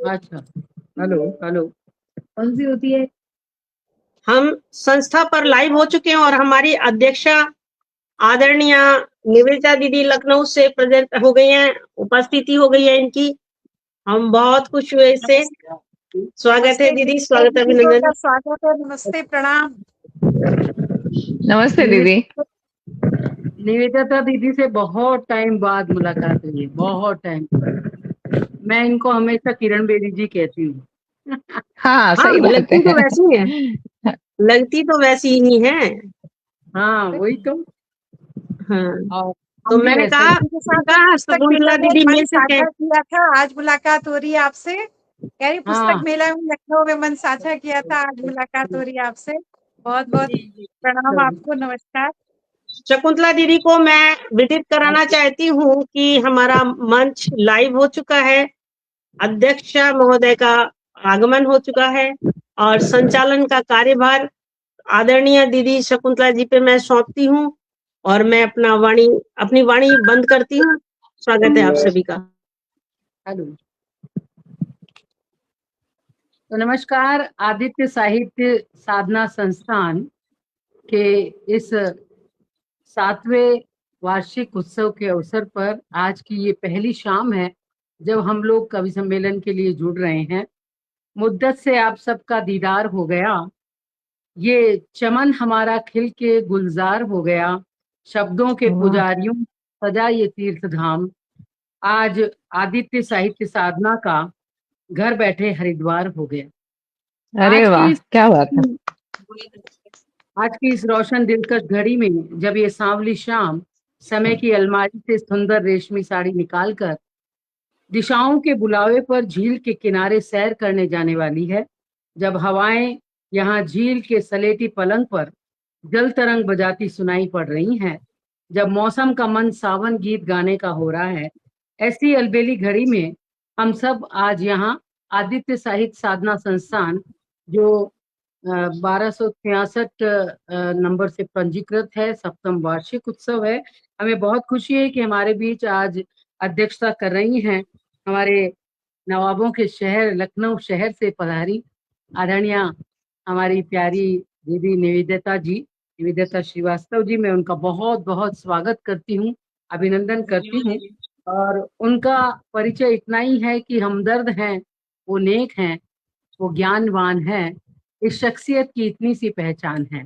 अच्छा। Hello hello. कौन सी होती है? हम संस्था पर लाइव हो चुके हैं और हमारी अध्यक्षा आदरणीय निवेदिता दीदी लखनऊ से प्रेजेंट हो गई हैं, उपस्थिति हो गई है इनकी। हम बहुत खुश हुए इससे। स्वागत है नमस्ते दीदी, स्वागत है, दीदियों अभिनंदन। का स्वागत है। नमस्ते, प्रणाम। नमस्ते दीदी। निवेदिता दीदी से बहुत टाइम बाद मुलाकात हुई है, बहुत टाइम। मैं इनको हमेशा किरण बेदी जी कहती हूँ। हाँ, हाँ, सही बात लगती तो है। वैसी है, लगती तो वैसी ही है। हाँ वही तो। हाँ, और तो हम भी मैंने वैसे ही। कहा दीदी के साथ में कहा पुस्तक मेला शकुंतला में दीदी मन मिल सके। साझा किया था, आज मुलाकात हो रही है आपसे। कह रही पुस्तक हाँ मेला में लखनऊ में मन साझा किया था, आज मुलाकात हो रही है आपसे। बहुत बहुत प्रणाम आपको, नमस्कार। शकुंतला दीदी को मैं विदित कराना चाहती हूँ कि हमारा मंच लाइव हो चुका है, अध्यक्ष महोदय का आगमन हो चुका है और संचालन का कार्यभार आदरणीय दीदी शकुंतला जी पे मैं सौंपती हूँ और मैं अपनी वाणी बंद करती हूँ। स्वागत है आप सभी का। हेलो। तो नमस्कार। आदित्य साहित्य साधना संस्थान के इस 7वें वार्षिक उत्सव के अवसर पर आज की ये पहली शाम है जब हम लोग कवि सम्मेलन के लिए जुड़ रहे हैं। मुद्दत से आप सबका दीदार हो गया, ये चमन हमारा खिल के गुलजार हो गया, शब्दों के वाह, पुजारियों सजा ये तीर्थ धाम। आज आदित्य साहित्य साधना का घर बैठे हरिद्वार हो गया। अरे वाह, क्या बात है। आज की इस रोशन दिलकश घड़ी में जब ये सांवली शाम समय की अलमारी से सुंदर रेशमी साड़ी निकालकर दिशाओं के बुलावे पर झील के किनारे सैर करने जाने वाली है, जब हवाएं यहाँ झील के सलेटी पलंग पर जल तरंग बजाती सुनाई पड़ रही हैं, जब मौसम का मन सावन गीत गाने का हो रहा है, ऐसी अलबेली घड़ी में हम सब आज यहाँ आदित्य साहित्य साधना संस्थान जो 1266 नंबर से पंजीकृत है, 7वां वार्षिक उत्सव है। हमें बहुत खुशी है कि हमारे बीच आज अध्यक्षता कर रही हैं हमारे नवाबों के शहर लखनऊ शहर से पधारी आदरणीय हमारी प्यारी दीदी निवेदिता जी, निवेदिता श्रीवास्तव जी। मैं उनका बहुत बहुत स्वागत करती हूँ, अभिनंदन करती हूँ। और उनका परिचय इतना ही है कि हमदर्द हैं, वो नेक हैं, वो ज्ञानवान है। इस शख्सियत की इतनी सी पहचान है।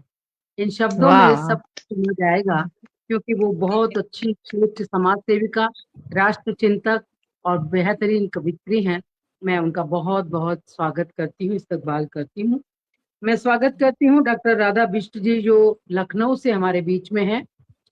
इन शब्दों में वाह, सब सुना जाएगा क्योंकि वो बहुत अच्छी श्रेष्ठ समाज सेविका, राष्ट्र चिंतक और बेहतरीन कवित्री हैं। मैं उनका बहुत बहुत स्वागत करती हूँ, इस्तकबाल करती हूँ। मैं स्वागत करती हूँ डॉक्टर राधा बिष्ट जी जो लखनऊ से हमारे बीच में हैं,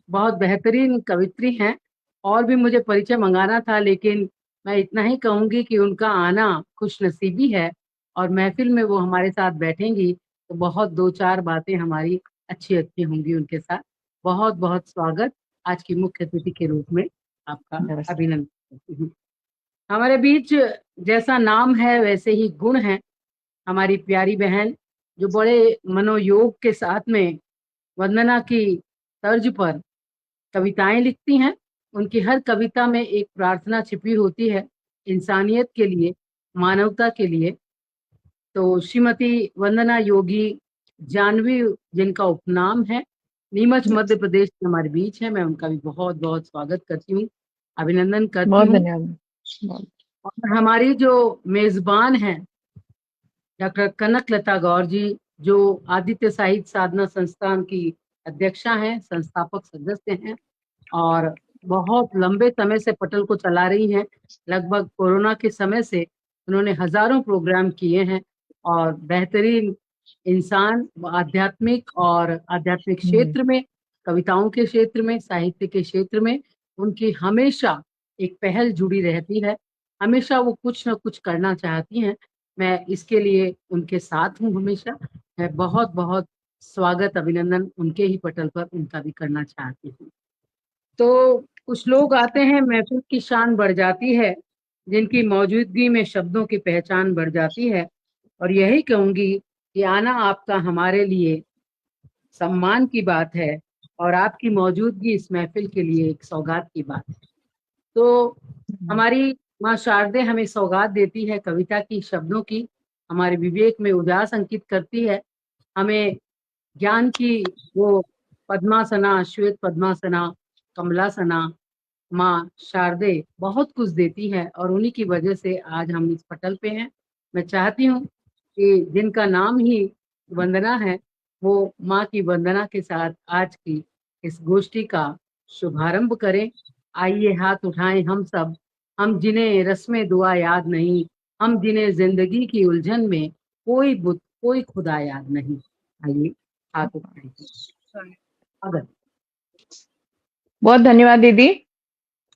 बहुत बेहतरीन कवित्री हैं। और भी मुझे परिचय मंगाना था लेकिन मैं इतना ही कहूंगी कि उनका आना खुश नसीबी है और महफिल में वो हमारे साथ बैठेंगी तो बहुत दो चार बातें हमारी अच्छी अच्छी होंगी उनके साथ। बहुत बहुत स्वागत आज की मुख्य अतिथि के रूप में आपका नमस्ते। अभिनंदन करती हूँ। हमारे बीच जैसा नाम है वैसे ही गुण है। हमारी प्यारी बहन जो बड़े मनोयोग के साथ में वंदना की तर्ज पर कविताएं लिखती हैं। उनकी हर कविता में एक प्रार्थना छिपी होती है, इंसानियत के लिए, मानवता के लिए। तो श्रीमती वंदना योगी जानवी जिनका उपनाम है, नीमच मध्य प्रदेश में हमारे बीच है। मैं उनका भी बहुत बहुत स्वागत करती हूँ, अभिनंदन करती बहुत हूँ। धन्यवाद। और हमारी जो मेजबान है डॉक्टर कनक लता गौर जी जो आदित्य साहित्य साधना संस्थान की अध्यक्षा हैं, संस्थापक सदस्य हैं और बहुत लंबे समय से पटल को चला रही हैं। लगभग कोरोना के समय से उन्होंने हजारों प्रोग्राम किए हैं और बेहतरीन इंसान आध्यात्मिक हम्म, क्षेत्र में, कविताओं के क्षेत्र में, साहित्य के क्षेत्र में उनकी हमेशा एक पहल जुड़ी रहती है। हमेशा वो कुछ ना कुछ करना चाहती हैं। मैं इसके लिए उनके साथ हूँ हमेशा। मैं बहुत बहुत स्वागत अभिनंदन उनके ही पटल पर उनका भी करना चाहती हूँ। तो कुछ लोग आते हैं, महफिल की शान बढ़ जाती है, जिनकी मौजूदगी में शब्दों की पहचान बढ़ जाती है। और यही कहूंगी कि आना आपका हमारे लिए सम्मान की बात है और आपकी मौजूदगी इस महफिल के लिए एक सौगात की बात है। तो हमारी माँ शारदे हमें सौगात देती है कविता की, शब्दों की, हमारे विवेक में उजास अंकित करती है, हमें ज्ञान की वो पद्मासना, श्वेत पद्मासना, कमलासना, माँ शारदे बहुत कुछ देती है और उन्हीं की वजह से आज हम इस पटल पे हैं। मैं चाहती हूँ कि जिनका नाम ही वंदना है, वो माँ की वंदना के साथ आज की इस गोष्ठी का शुभारंभ करें। आइए हाथ उठाएं हम सब, हम जिन्हें रस्में दुआ याद नहीं, हम जिन्हें जिंदगी की उलझन में कोई बुत कोई खुदा याद नहीं। आइए हाथ उठाएं। अगर बहुत धन्यवाद दीदी।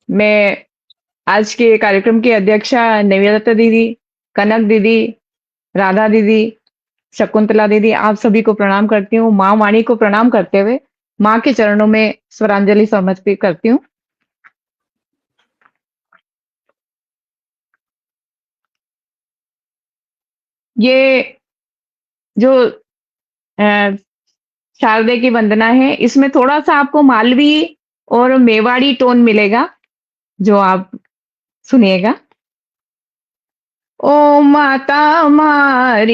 मैं आज के कार्यक्रम की अध्यक्षा नव्यता दीदी, कनक दीदी, राधा दीदी, शकुंतला दीदी, आप सभी को प्रणाम करती हूँ। माँ वाणी को प्रणाम करते हुए माँ के चरणों में स्वरांजलि समर्पित करती हूँ। ये जो शारदे की वंदना है, इसमें थोड़ा सा आपको मालवी और मेवाड़ी टोन मिलेगा, जो आप सुनिएगा। ओ माता मारी,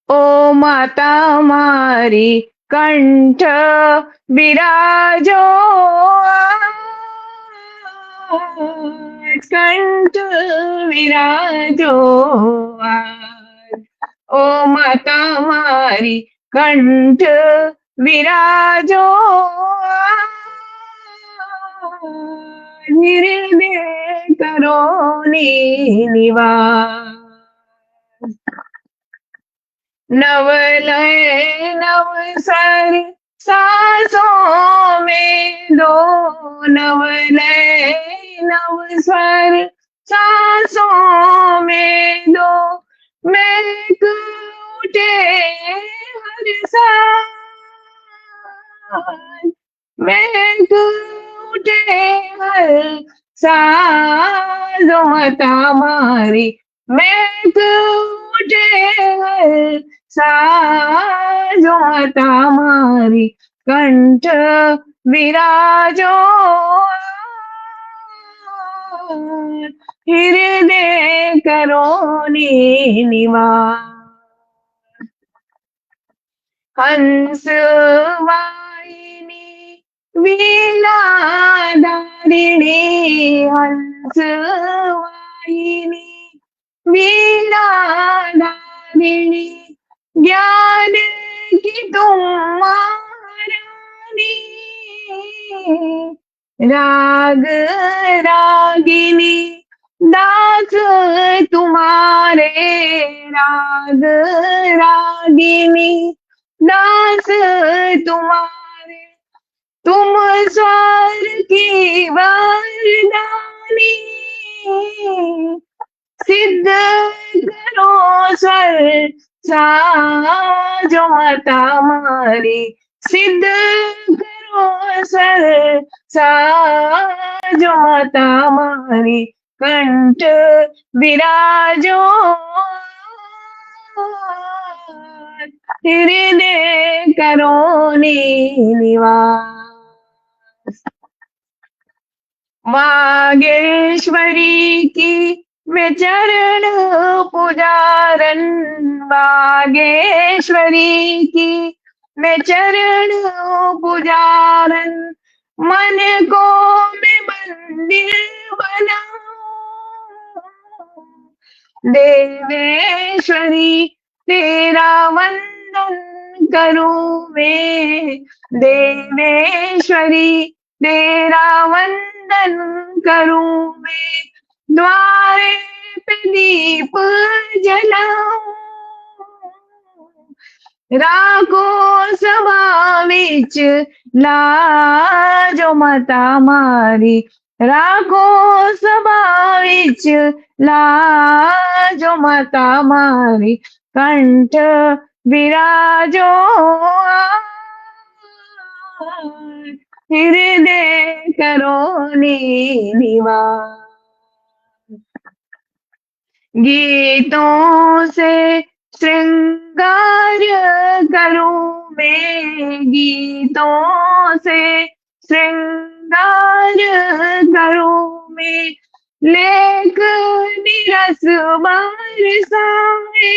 ओ माता मारी, कंठ विराजो, कंठ विराजो। ओ माता मारी, कंठ विराजो, हृदय करो निवास। नवलय नवसर सांसों में दो, नवलय नवसर सांसों में दो, महक उठे हर सांस, महक उठे हर सांस। ओ माता मारी, महक उठे हर सांस। ओ माता मारी, कंठ विराजो, हृदय करो निवास। हंस वाहिनी वीणा धारिणी, हंस वाहिनी वीणा धारिणी, ज्ञान की तुम महारानी, राग रागिनी दास तुम्हारे, राग रागिनी दास तुम्हारे, तुम स्वर की वरदानी, सिद्ध करो स्वर साज। ओ माता मारी, सिद्ध करो स्वर साज। ओ माता मारी, कंठ विराजो, हृदय करो निवास। वागेश्वरी की मैं चरण पुजारन, वागेश्वरी की मैं चरण पुजारन, मन को मैं मंदिर बनाऊं, देवेश्वरी तेरा वंदन करूं मैं, देवेश्वरी तेरा वंदन करूं मैं, द्वारे पे दीप जलाऊं, राखो सभा विच लाज। ओ माता मारी, राखो सभा विच लाज। ओ माता मारी, कंठ विराजो, हृदय करो निवास। गीतों से श्रृंगार करूं मैं, गीतों से श्रृंगार करूं मैं, लेख निरस बरसाए,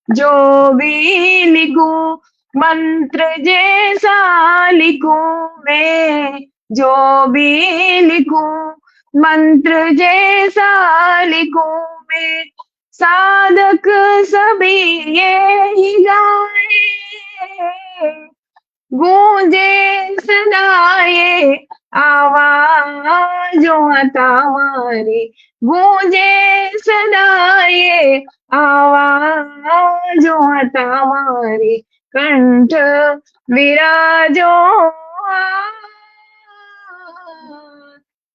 जो भी लिखूं मंत्र जैसा लिखूं मैं, जो भी लिखूं मंत्र जैसा लिखूं मैं, साधक सभी यही गाए, गूंजे सदा ये आवाजों हमारी, गूंजे सदा ये आवाजों हमारी, कंठ विराजो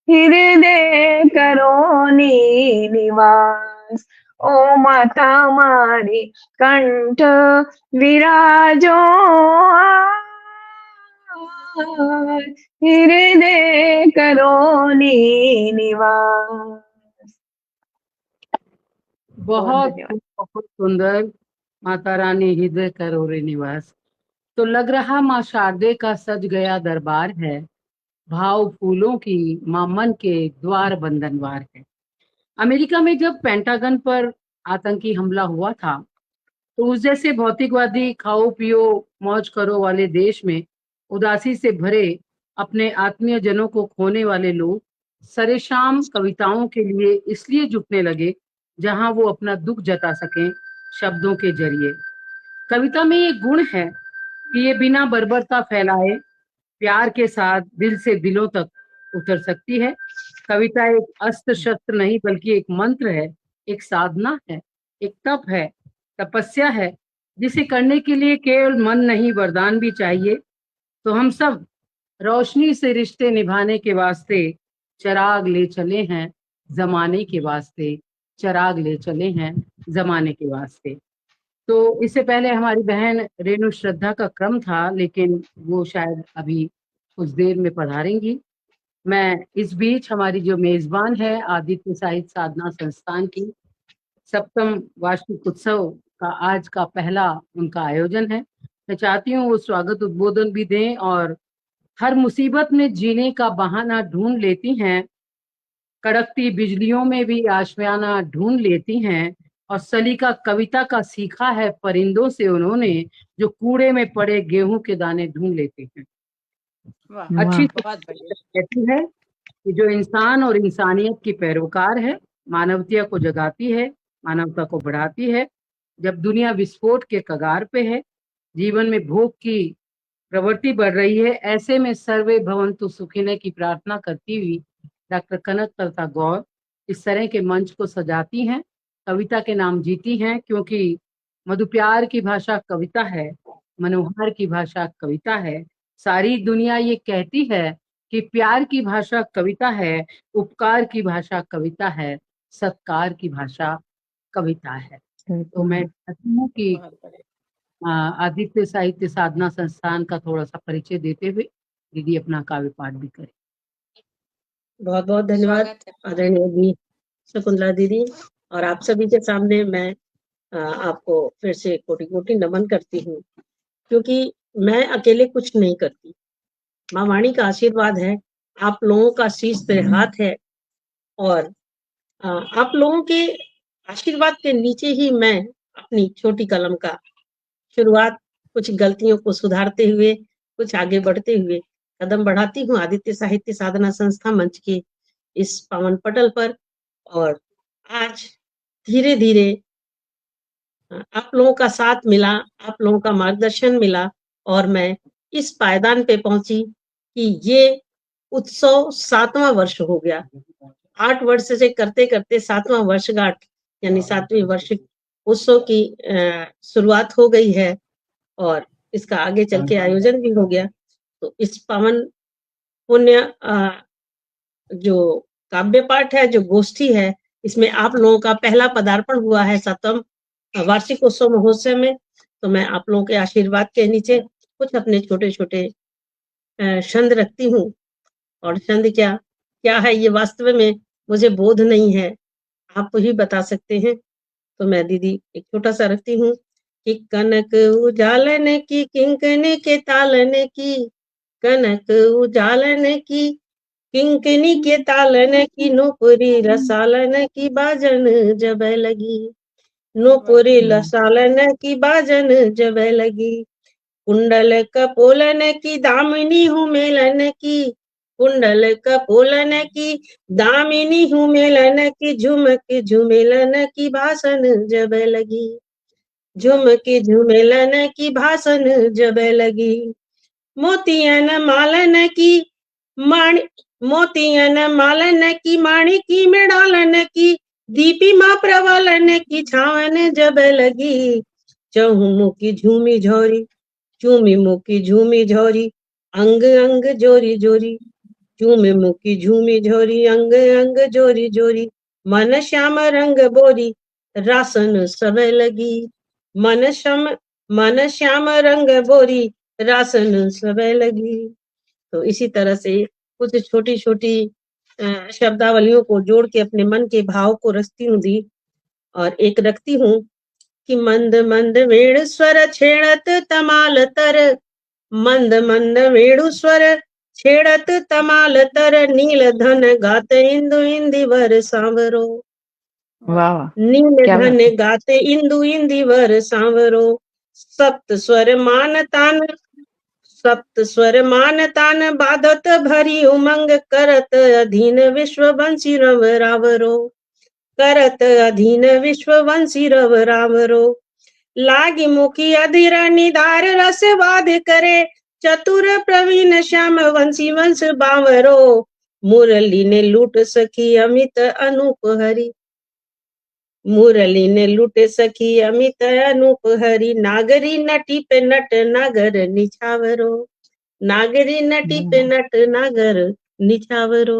हृदय करो निवास, ओ माता मारी कंठ विराजो हृदय करो निवास। बहुत धन्यवाद। बहुत सुंदर। माता रानी हृदय करो रे निवास। तो लग रहा माँ शारदे का सज गया दरबार है, भाव फूलों की माँ मन के द्वार बंधनवार है। अमेरिका में जब पेंटागन पर आतंकी हमला हुआ था, तो उस जैसे भौतिकवादी खाओ पियो मौज करो वाले देश में उदासी से भरे अपने आत्मीय जनों को खोने वाले लोग सरेशाम कविताओं के लिए इसलिए जुटने लगे जहां वो अपना दुख जता सकें शब्दों के जरिए। कविता में ये गुण है कि ये बिना बर्बरता फैलाए प्यार के साथ दिल से दिलों तक उतर सकती है। कविता एक अस्त्र शस्त्र नहीं बल्कि एक मंत्र है, एक साधना है, एक तप है, तपस्या है, जिसे करने के लिए केवल मन नहीं वरदान भी चाहिए। तो हम सब रोशनी से रिश्ते निभाने के वास्ते चिराग ले चले हैं जमाने के वास्ते, चिराग ले चले हैं जमाने के वास्ते। तो इससे पहले हमारी बहन रेणु श्रद्धा का क्रम था, लेकिन वो शायद अभी कुछ देर में पधारेंगी। मैं इस बीच हमारी जो मेजबान है आदित्य साहित्य साधना संस्थान की 7वां वार्षिक उत्सव का आज का पहला उनका आयोजन है, मैं चाहती हूँ वो स्वागत उद्बोधन भी दें। और हर मुसीबत में जीने का बहाना ढूंढ लेती हैं, कड़कती बिजलियों में भी आशियाना ढूंढ लेती हैं, और सलीका कविता का सीखा है परिंदों से उन्होंने, जो कूड़े में पड़े गेहूं के दाने ढूंढ लेते हैं। अच्छी कहती है कि जो इंसान और इंसानियत की पैरोकार है, मानवता को जगाती है, मानवता को बढ़ाती है। जब दुनिया विस्फोट के कगार पे है, जीवन में भोग की प्रवृत्ति बढ़ रही है, ऐसे में सर्वे भवन्तु सुखिनः की प्रार्थना करती हुई डॉक्टर कनक लता गौर इस तरह के मंच को सजाती हैं, कविता के नाम जीती हैं, क्योंकि मधुप्यार की भाषा कविता है, मनोहार की भाषा कविता है। सारी दुनिया ये कहती है कि प्यार की भाषा कविता है, उपकार की भाषा कविता है, सत्कार की भाषा कविता है। तो मैं चाहती हूँ कि आदित्य साहित्य साधना संस्थान का थोड़ा सा परिचय देते हुए दीदी अपना काव्य पाठ भी करें। बहुत बहुत धन्यवाद आदरणीय दी शकुंतला दीदी। और आप सभी के सामने मैं आपको फिर से कोटि कोटि नमन करती हूँ, क्योंकि मैं अकेले कुछ नहीं करती। माँ वाणी का आशीर्वाद है, आप लोगों का शीश पे हाथ है, और आप लोगों के आशीर्वाद के नीचे ही मैं अपनी छोटी कलम का शुरुआत कुछ गलतियों को सुधारते हुए, कुछ आगे बढ़ते हुए कदम बढ़ाती हूँ आदित्य साहित्य साधना संस्था मंच के इस पावन पटल पर। और आज धीरे धीरे आप लोगों का साथ मिला, आप लोगों का मार्गदर्शन मिला, और मैं इस पायदान पे पहुंची कि ये उत्सव 7वां वर्ष हो गया। 8 वर्ष से करते करते 7वां वर्षगांठ यानी 7वीं वार्षिक उत्सव की शुरुआत हो गई है, और इसका आगे चल के आयोजन भी हो गया। तो इस पावन पुण्य जो काव्य पाठ है, जो गोष्ठी है, इसमें आप लोगों का पहला पदार्पण हुआ है 7वां वार्षिक उत्सव महोत्सव में। तो मैं आप लोगों के आशीर्वाद के नीचे कुछ अपने छोटे छोटे छंद रखती हूँ। और छंद क्या है ये वास्तव में मुझे बोध नहीं है, आप ही बता सकते हैं। तो मैं दीदी एक छोटा सा रखती हूँ कि कनक उजालन की किंकने के तालन की, कनक उजालन की किंकिनी के तालन की नूपुरी रसालन की बाजन जब लगी, नूपुरी रसालन की बाजन जब लगी। कुंडल कपोलन की दामिनी हूँ मेलन की, कुंडल कपोलन की दामिनी हूँ मेलन की, झुमक झुमेलन की भाषण जब लगी, झुमक झुमेलन की भाषण जब लगी। मोतियन मालन की माण मोतियन मालन की माणिकी में डालन की, दीपी माँ प्रवालन की छावन जब लगी। चहुमुखी झूमी झोरी चूमी मुखी झूमी झोरी, अंग अंग जोरी जोरी, चूमी मुखी झूमी झोरी, अंग अंग जोरी जोरी। मन श्याम रंग बोरी रासन सब लगी, मन श्याम रंग बोरी रासन सब लगी। तो इसी तरह से कुछ छोटी छोटी शब्दावलियों को जोड़ के अपने मन के भाव को रचती हूँ दी। और एक रखती हूँ कि मंद मंद वेणु स्वर छेड़त तमाल तर, मंद मंद वेणु स्वर छेड़त तमाल तर, नील धन गात इंदु इंदिवर सांवरो, वाह नील क्या धन बात है। गाते इंदु इंदिवर सांवरो। सप्त स्वर मान तान सप्त स्वर मान तान बाधत भरी उमंग, करत अधीन विश्व बंसी रव रावरो, करत अधीन विश्व वंशी रव रावरो। लागी मुखी अधीर निधार रस वाद करे, चतुर प्रवीण श्याम वंशी वंश बावरो। मुरली ने लूट सखी अमित अनूप हरि, मुरली ने लूट सखी अमित अनूप हरि। नागरी नटी पे नट नागर निछावरो, नागरी नटी पे नट नागर निछावरो।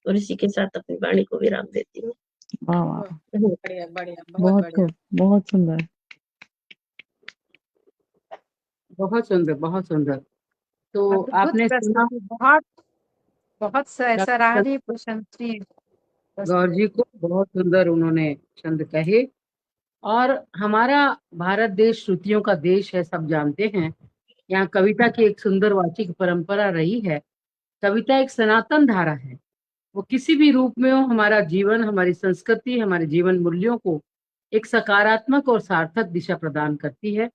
और इसी के साथ अपनी वाणी को विराम देती हूँ। वाह वाह, बढ़िया बढ़िया, बहुत बहुत बढ़िया। खूब, बहुत सुंदर। बहुत सुंदर, बहुत सुंदर। तो अद्भुत आपने सुना प्रस्तुति, बहुत बहुत सराहनीय प्रशंसनीय गौर जी को, बहुत सुंदर उन्होंने छंद कहे। और हमारा भारत देश श्रुतियों का देश है, सब जानते हैं। यहाँ कविता की एक सुंदर वाचिक परंपरा रही है। कविता एक सनातन धारा है, वो किसी भी रूप में हो, हमारा जीवन, हमारी संस्कृति, हमारे जीवन मूल्यों को एक सकारात्मक और सार्थक दिशा प्रदान करती है।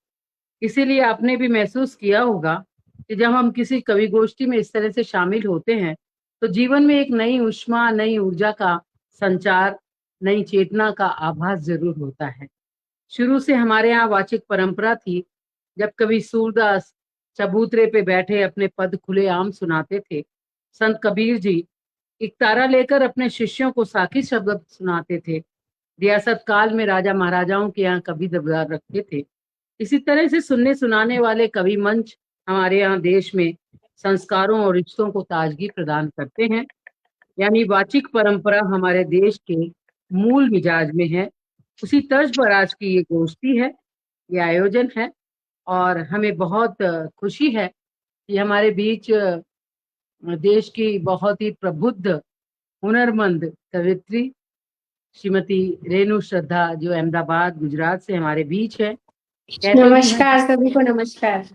इसीलिए आपने भी महसूस किया होगा कि जब हम किसी कवि गोष्ठी में इस तरह से शामिल होते हैं तो जीवन में एक नई ऊष्मा, नई ऊर्जा का संचार, नई चेतना का आभास जरूर होता है। शुरू से हमारे यहाँ वाचिक परंपरा थी। जब कवि सूरदास चबूतरे पे बैठे अपने पद खुले आम सुनाते थे, संत कबीर जी एक तारा लेकर अपने शिष्यों को साखी शब्द सुनाते थे, रियासत काल में राजा महाराजाओं के यहाँ कवि दरबार रखते थे। इसी तरह से सुनने सुनाने वाले कवि मंच हमारे यहाँ देश में संस्कारों और रिश्तों को ताजगी प्रदान करते हैं। यानी वाचिक परंपरा हमारे देश के मूल मिजाज में है। उसी तर्ज पर आज की ये गोष्ठी है, ये आयोजन है। और हमें बहुत खुशी है कि हमारे बीच देश की बहुत ही प्रबुद्ध, हुनरमंद कवियत्री श्रीमती रेणु श्रद्धा, जो अहमदाबाद गुजरात से हमारे बीच है। नमस्कार सभी को, नमस्कार।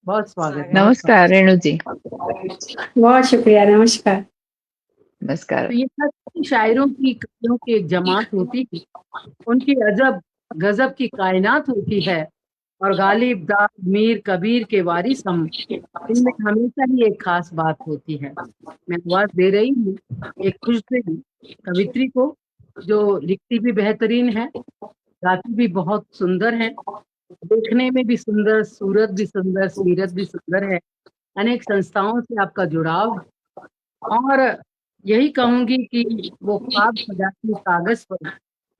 बहुत स्वागत। नमस्कार रेणु जी। बहुत शुक्रिया, नमस्कार। नमस्कार। तो ये सब शायरों की, कवियों की एक जमात होती है, उनकी अजब गजब की कायनात होती है। और गालिब, दाद, मीर, कबीर के वारिस हम, इनमें हमेशा ही एक खास बात होती है। मैं आवाज दे रही हूँ एक खुशदिल कवित्री को, जो लिखती भी बेहतरीन है, गाती भी बहुत सुंदर है, देखने में भी सुंदर, सूरत भी सुंदर, सीरत भी सुंदर है। अनेक संस्थाओं से आपका जुड़ाव है। और यही कहूंगी कि वो ख्वाब सजाती कागज पर,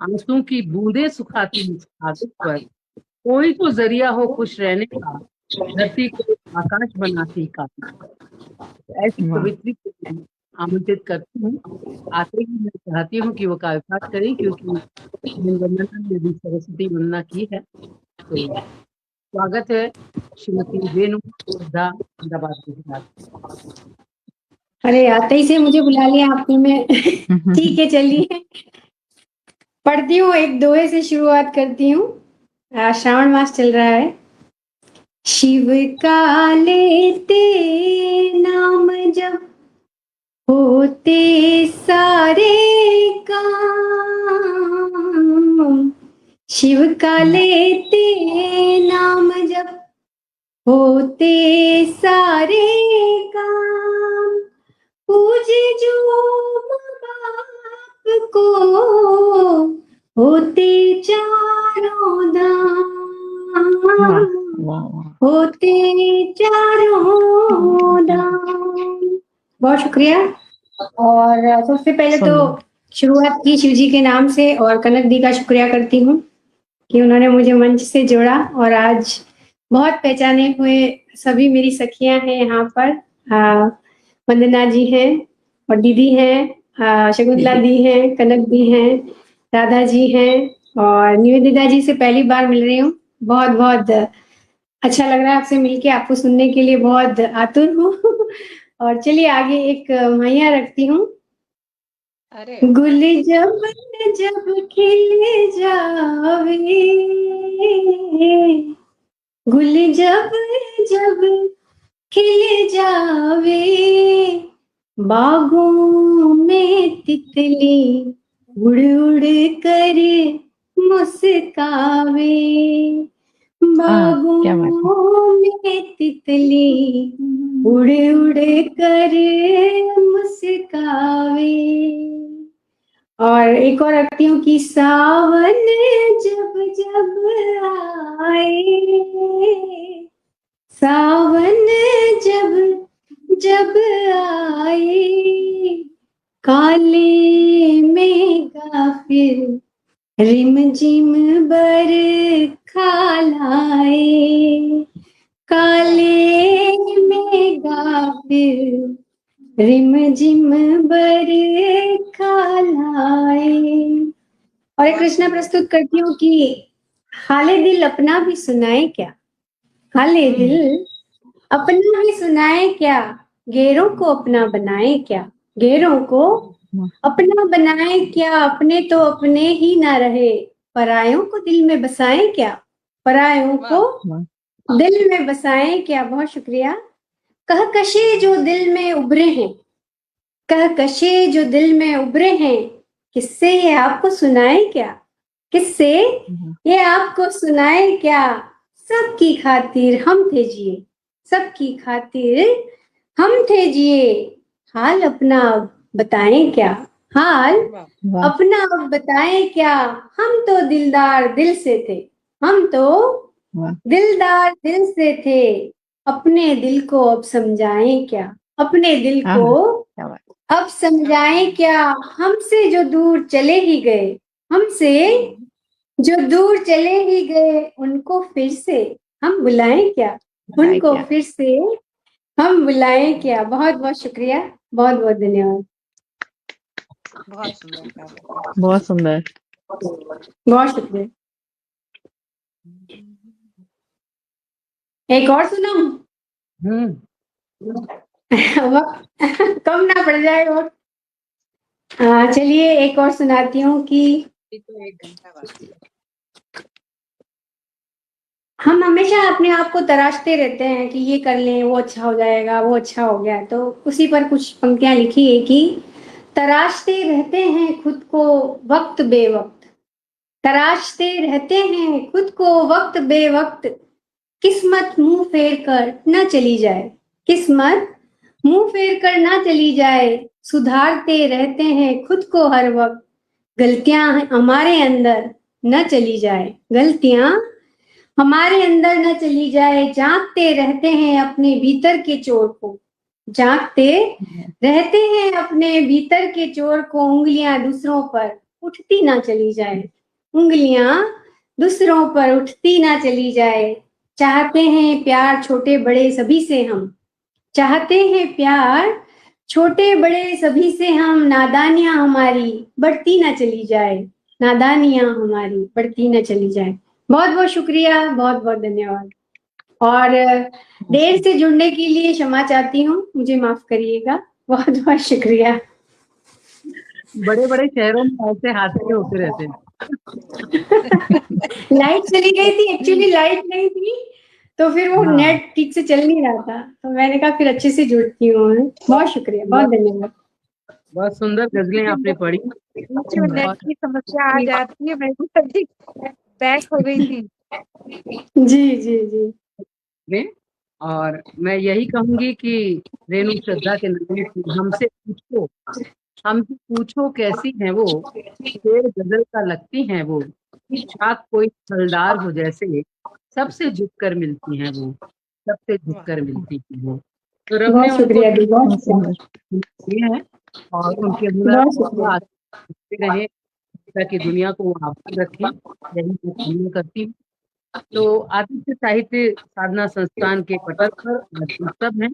आंसू की बूंदे सुखाती कागज पर, कोई तो जरिया हो खुश रहने का, धरती को आकाश बनाती का। ऐसी कवित्री को मैं आमंत्रित करती हूँ। आते ही मैं चाहती हूँ कि वो काव्यपाठ करें, क्योंकि वंदना ने भी सरस्वती वंदना की है। तो स्वागत है श्रीमती रेणु श्रद्धा, अहमदाबाद गुजरात। अरे आते ही से मुझे बुला लिया आपने में। ठीक है, चलिए पढ़ती हूँ। एक दोहे से शुरुआत करती हूँ। श्रावण मास चल रहा है। शिव का लेते नाम जब होते सारे काम शिव का लेते नाम जब, होते सारे काम पूजे जो माँ बाप को, होते चारों धाम, होते चारों धाम। बहुत शुक्रिया। और सबसे पहले तो शुरुआत की शिव जी के नाम से, और कनक दी का शुक्रिया करती हूँ कि उन्होंने मुझे मंच से जोड़ा, और आज बहुत पहचाने हुए सभी मेरी सखियां हैं यहाँ पर। वंदना जी हैं और दीदी हैं, शकुंतला दी हैं, कनक दी हैं, राधा जी हैं, और निवेदिता जी से पहली बार मिल रही हूँ। बहुत बहुत अच्छा लग रहा है आपसे मिलके, आपको सुनने के लिए बहुत आतुर हूँ। और चलिए आगे एक मैया रखती हूँ। गुल जब जब खिल जावे, गुल जब जब खिल जावे, बागों में तितली उड़ उड़ कर मुस्कावे, बागों में तितली उड़ उड़ कर मुस्कावे। और एक और रखती हूँ कि सावन जब जब आए, सावन जब जब आए, काले मेघा फिर रिम झिम बरखा लाए, काले मेघा फिर रिम झिम बरखा लाए। और एक कृष्णा प्रस्तुत करती हूँ कि हाले दिल अपना भी सुनाए क्या, हाले दिल अपना भी सुनाए क्या, गैरों को अपना बनाए क्या, गैरों को अपना बनाए क्या, अपने तो अपने ही ना रहे, परायों को दिल में बसाए क्या, परायों को दिल में बसाए क्या। बहुत शुक्रिया। कहकशे जो दिल में उभरे हैं, कहकशे जो दिल में उभरे हैं, किससे ये आपको सुनाए क्या, किससे ये आपको सुनाए क्या, सबकी खातिर हम थे जिए, सबकी खातिर हम थे जिए, हाल अपना बताएं क्या, हाल अपना बताएं क्या, हम तो दिलदार दिल से थे, हम तो दिलदार दिल से थे, अपने दिल को अब समझाएं क्या, अपने दिल को अब समझाएं क्या, हमसे जो दूर चले ही गए, हमसे जो दूर चले ही गए, उनको फिर से हम बुलाएं क्या, उनको फिर से हम बुलाएं क्या। बहुत बहुत शुक्रिया, बहुत बहुत धन्यवाद। बहुत सुंदर, बहुत सुंदर। बहुत शुक्रिया। एक और सुनाऊं? कम ना पड़ जाए। और चलिए एक और सुनाती हूँ कि तो 1 घंटा बाकी है। हम हमेशा अपने आप को तराशते रहते हैं कि ये कर लें, वो अच्छा हो जाएगा, वो अच्छा हो गया। तो उसी पर कुछ पंक्तियां लिखी है कि तराशते रहते हैं खुद को वक्त बेवक्त, तराशते रहते हैं खुद को वक्त बेवक्त, किस्मत मुंह फेर कर न चली जाए, किस्मत मुंह फेर कर ना चली जाए, सुधारते रहते हैं खुद को हर वक्त, गलतियां हमारे अंदर न चली जाए, गलतियां हमारे अंदर न चली जाए, झांकते रहते हैं अपने भीतर के चोर को, झांकते रहते हैं अपने भीतर के चोर को, उंगलियां दूसरों पर उठती ना चली जाए, उंगलियां दूसरों पर उठती ना चली जाए, चाहते हैं प्यार छोटे बड़े सभी से हम, चाहते हैं प्यार छोटे बड़े सभी से हम, नादानियां हमारी बढ़ती ना चली जाए, नादानियां हमारी बढ़ती ना चली जाए। बहुत बहुत शुक्रिया, बहुत बहुत धन्यवाद। और देर से जुड़ने के लिए क्षमा चाहती हूँ, मुझे माफ करिएगा। बहुत बहुत शुक्रिया। बड़े बड़े शहरों में ऐसे हादसे होते रहते हैं। लाइट चली गई थी, एक्चुअली लाइट नहीं थी, तो फिर वो हाँ। नेट ठीक से चल नहीं रहा था, तो मैंने कहा फिर अच्छे से जुड़ती हूँ। बहुत शुक्रिया, बहुत धन्यवाद। बहुत सुंदर गजलें आपने पढ़ी। बीच में नेट और की समस्या आ जाती है, मैं भी कभी बैक हो गई थी। जी जी जी। में और मैं यही कहूंगी कि रेणु श्रद्धा के नाम की हमसे पूछो कैसी है वो, शेर गजल का लगती हैं वो, शाख कोई फलदार हो जैसे, सबसे झुककर मिलती हैं वो, सबसे झुककर मिलती हैं वो। तो रब ने बहुत उनको शुक्रिया दी, बहुत शुक्रिया। दिए हैं और उनके हुनर बहुत को शुक्रिया। आगे रहे, ताकि दुनिया को वो आबाद रखें। यही मैं कामना करती हूँ। तो आदित्य साहित्य साधना संस्थान के पटल पर आज उत्सव है।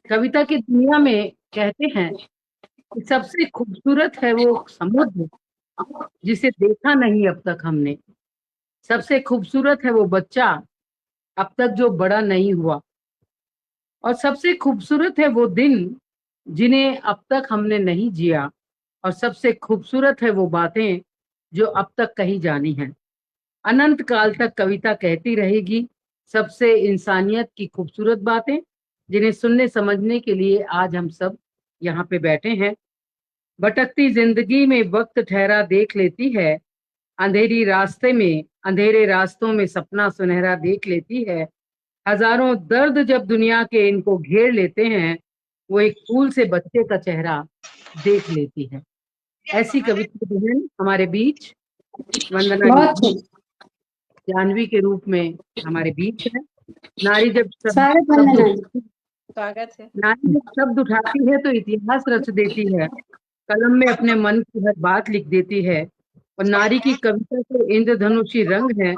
कविता की दुनिया में कहते हैं कि सबसे खूबसूरत है वो समुद्र जिसे देखा नहीं अब तक हमने, सबसे खूबसूरत है वो बच्चा अब तक जो बड़ा नहीं हुआ, और सबसे खूबसूरत है वो दिन जिन्हें अब तक हमने नहीं जिया, और सबसे खूबसूरत है वो बातें जो अब तक कही जानी हैं। अनंत काल तक कविता कहती रहेगी सबसे इंसानियत की खूबसूरत बातें, जिन्हें सुनने समझने के लिए आज हम सब यहाँ पे बैठे हैं। भटकती जिंदगी में वक्त ठहरा देख लेती है, अंधेरी रास्ते में अंधेरे रास्तों में सपना सुनहरा देख लेती है। हजारों दर्द जब दुनिया के इनको घेर लेते हैं, वो एक फूल से बच्चे का चेहरा देख लेती है। ऐसी कविता बहन हमारे बीच वंदना बहुत योगी जानवी के रूप में हमारे बीच है। नारी जब स्वागत वंदना जी। स्वागत है। नारी जब शब्द उठाती है तो इतिहास रच देती है, कलम में अपने मन की हर बात लिख देती है। और नारी की कविता के इंद्रधनुषी रंग है,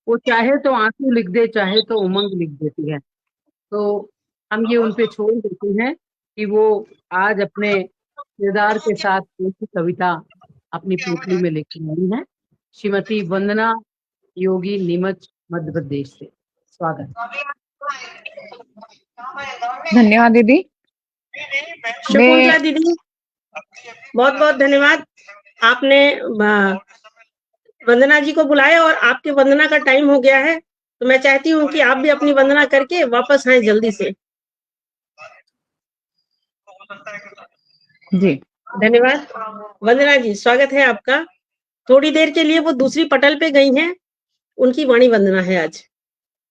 वो चाहे तो आंसू लिख दे, चाहे तो उमंग लिख देती है। तो हम ये उन पे छोड़ देते हैं कि वो आज अपने किरदार के साथ ऐसी कविता अपनी पोटली में लेकर आई है। श्रीमती वंदना योगी, नीमच, मध्य प्रदेश से। स्वागत। धन्यवाद दीदी। शकुंतला दीदी, बहुत बहुत धन्यवाद। आपने वंदना जी को बुलाया और आपके वंदना का टाइम हो गया है, तो मैं चाहती हूँ कि आप भी अपनी वंदना करके वापस आए जल्दी से। जी धन्यवाद। वंदना जी, स्वागत है आपका। थोड़ी देर के लिए वो दूसरी पटल पे गई हैं, उनकी वाणी वंदना है आज,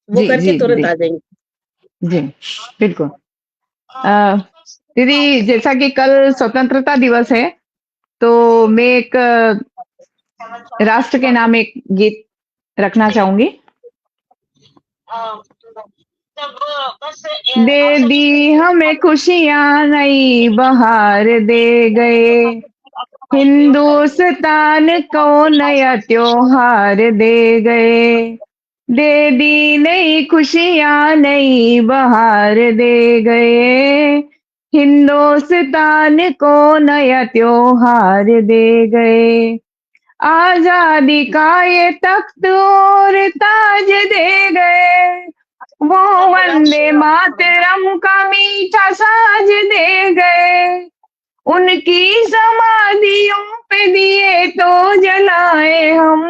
वो जी करके जी तुरंत दीदी, आ जाएंगे। जी बिल्कुल। दीदी, जैसा कि कल स्वतंत्रता दिवस है, तो मैं एक राष्ट्र के नाम एक गीत रखना चाहूंगी। दे दी हमें खुशियां नई बहार दे गए, हिंदुस्तान को नया त्योहार दे गए। दे दी नई खुशियां नई बहार दे गए, हिंदुस्तान को नया त्योहार दे गए। आजादी का ये तख्त और ताज दे गए, वो वंदे मातरम का मीठा साज दे गए। उनकी समाधियों पे दिए तो जलाए हम,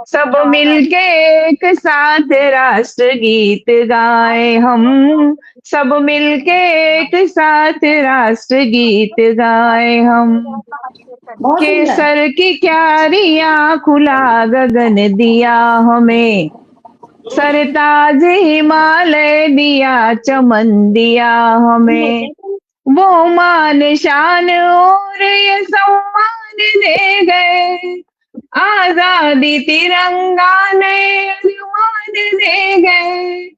सब मिलके एक साथ राष्ट्र गीत गाए हम, सब मिलके एक साथ राष्ट्र गीत गाए हम। बहुत सुंदर। केसर की क्यारियां खुला गगन दिया हमें, सरताज हिमालय दिया चमन दिया हमें। वो मान शान और ये सम्मान दे गए, आजादी तिरंगा ने अभिमान दे गए।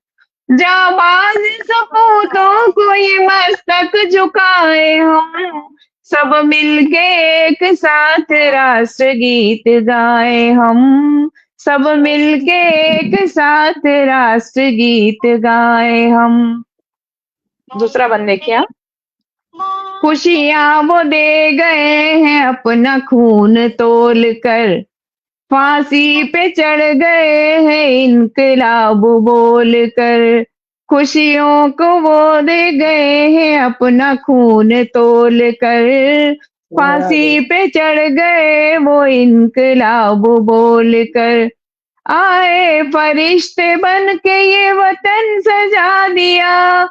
जाबाज सपूतों को ये मस्तक झुकाए हम, सब मिलके एक साथ राष्ट्र गीत गाए हम, सब मिलके एक साथ राष्ट्र गीत गाए हम। दूसरा बंद देखिए आप। खुशियां वो दे गए हैं अपना खून तोल कर, फांसी पे चढ़ गए हैं इनकलाब बोल कर। खुशियों को वो दे गए हैं अपना खून तोल कर, फांसी पे चढ़ गए वो इनकलाब बोल कर। आए फरिश्ते बन के ये वतन सजा दिया,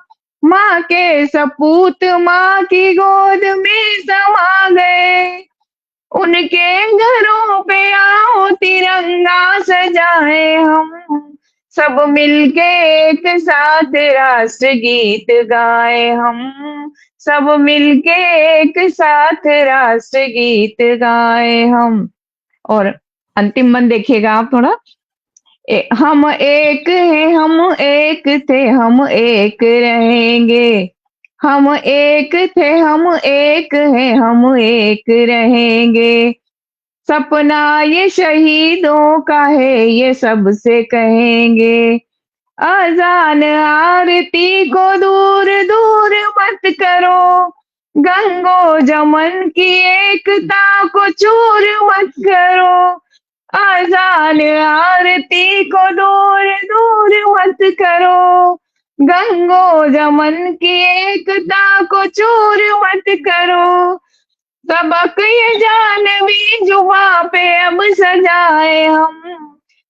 माँ के सपूत माँ की गोद में समा गए। उनके घरों पे आओ तिरंगा सजाए हम, सब मिलके एक साथ राष्ट्र गीत गाए हम, सब मिलके एक साथ राष्ट्र गीत गाए हम। और अंतिम मन देखिएगा आप थोड़ा। हम एक हैं, हम एक थे, हम एक रहेंगे। हम एक थे, हम एक हैं, हम एक रहेंगे। सपना ये शहीदों का है, ये सबसे कहेंगे। अजान आरती को दूर दूर मत करो, गंगो जमन की एकता को चूर मत करो। अजान आरती को दूर दूर मत करो, गंगो जमन की एकता को चूर मत करो। सबक ये जानवी जुबा पे अब सजाए हम,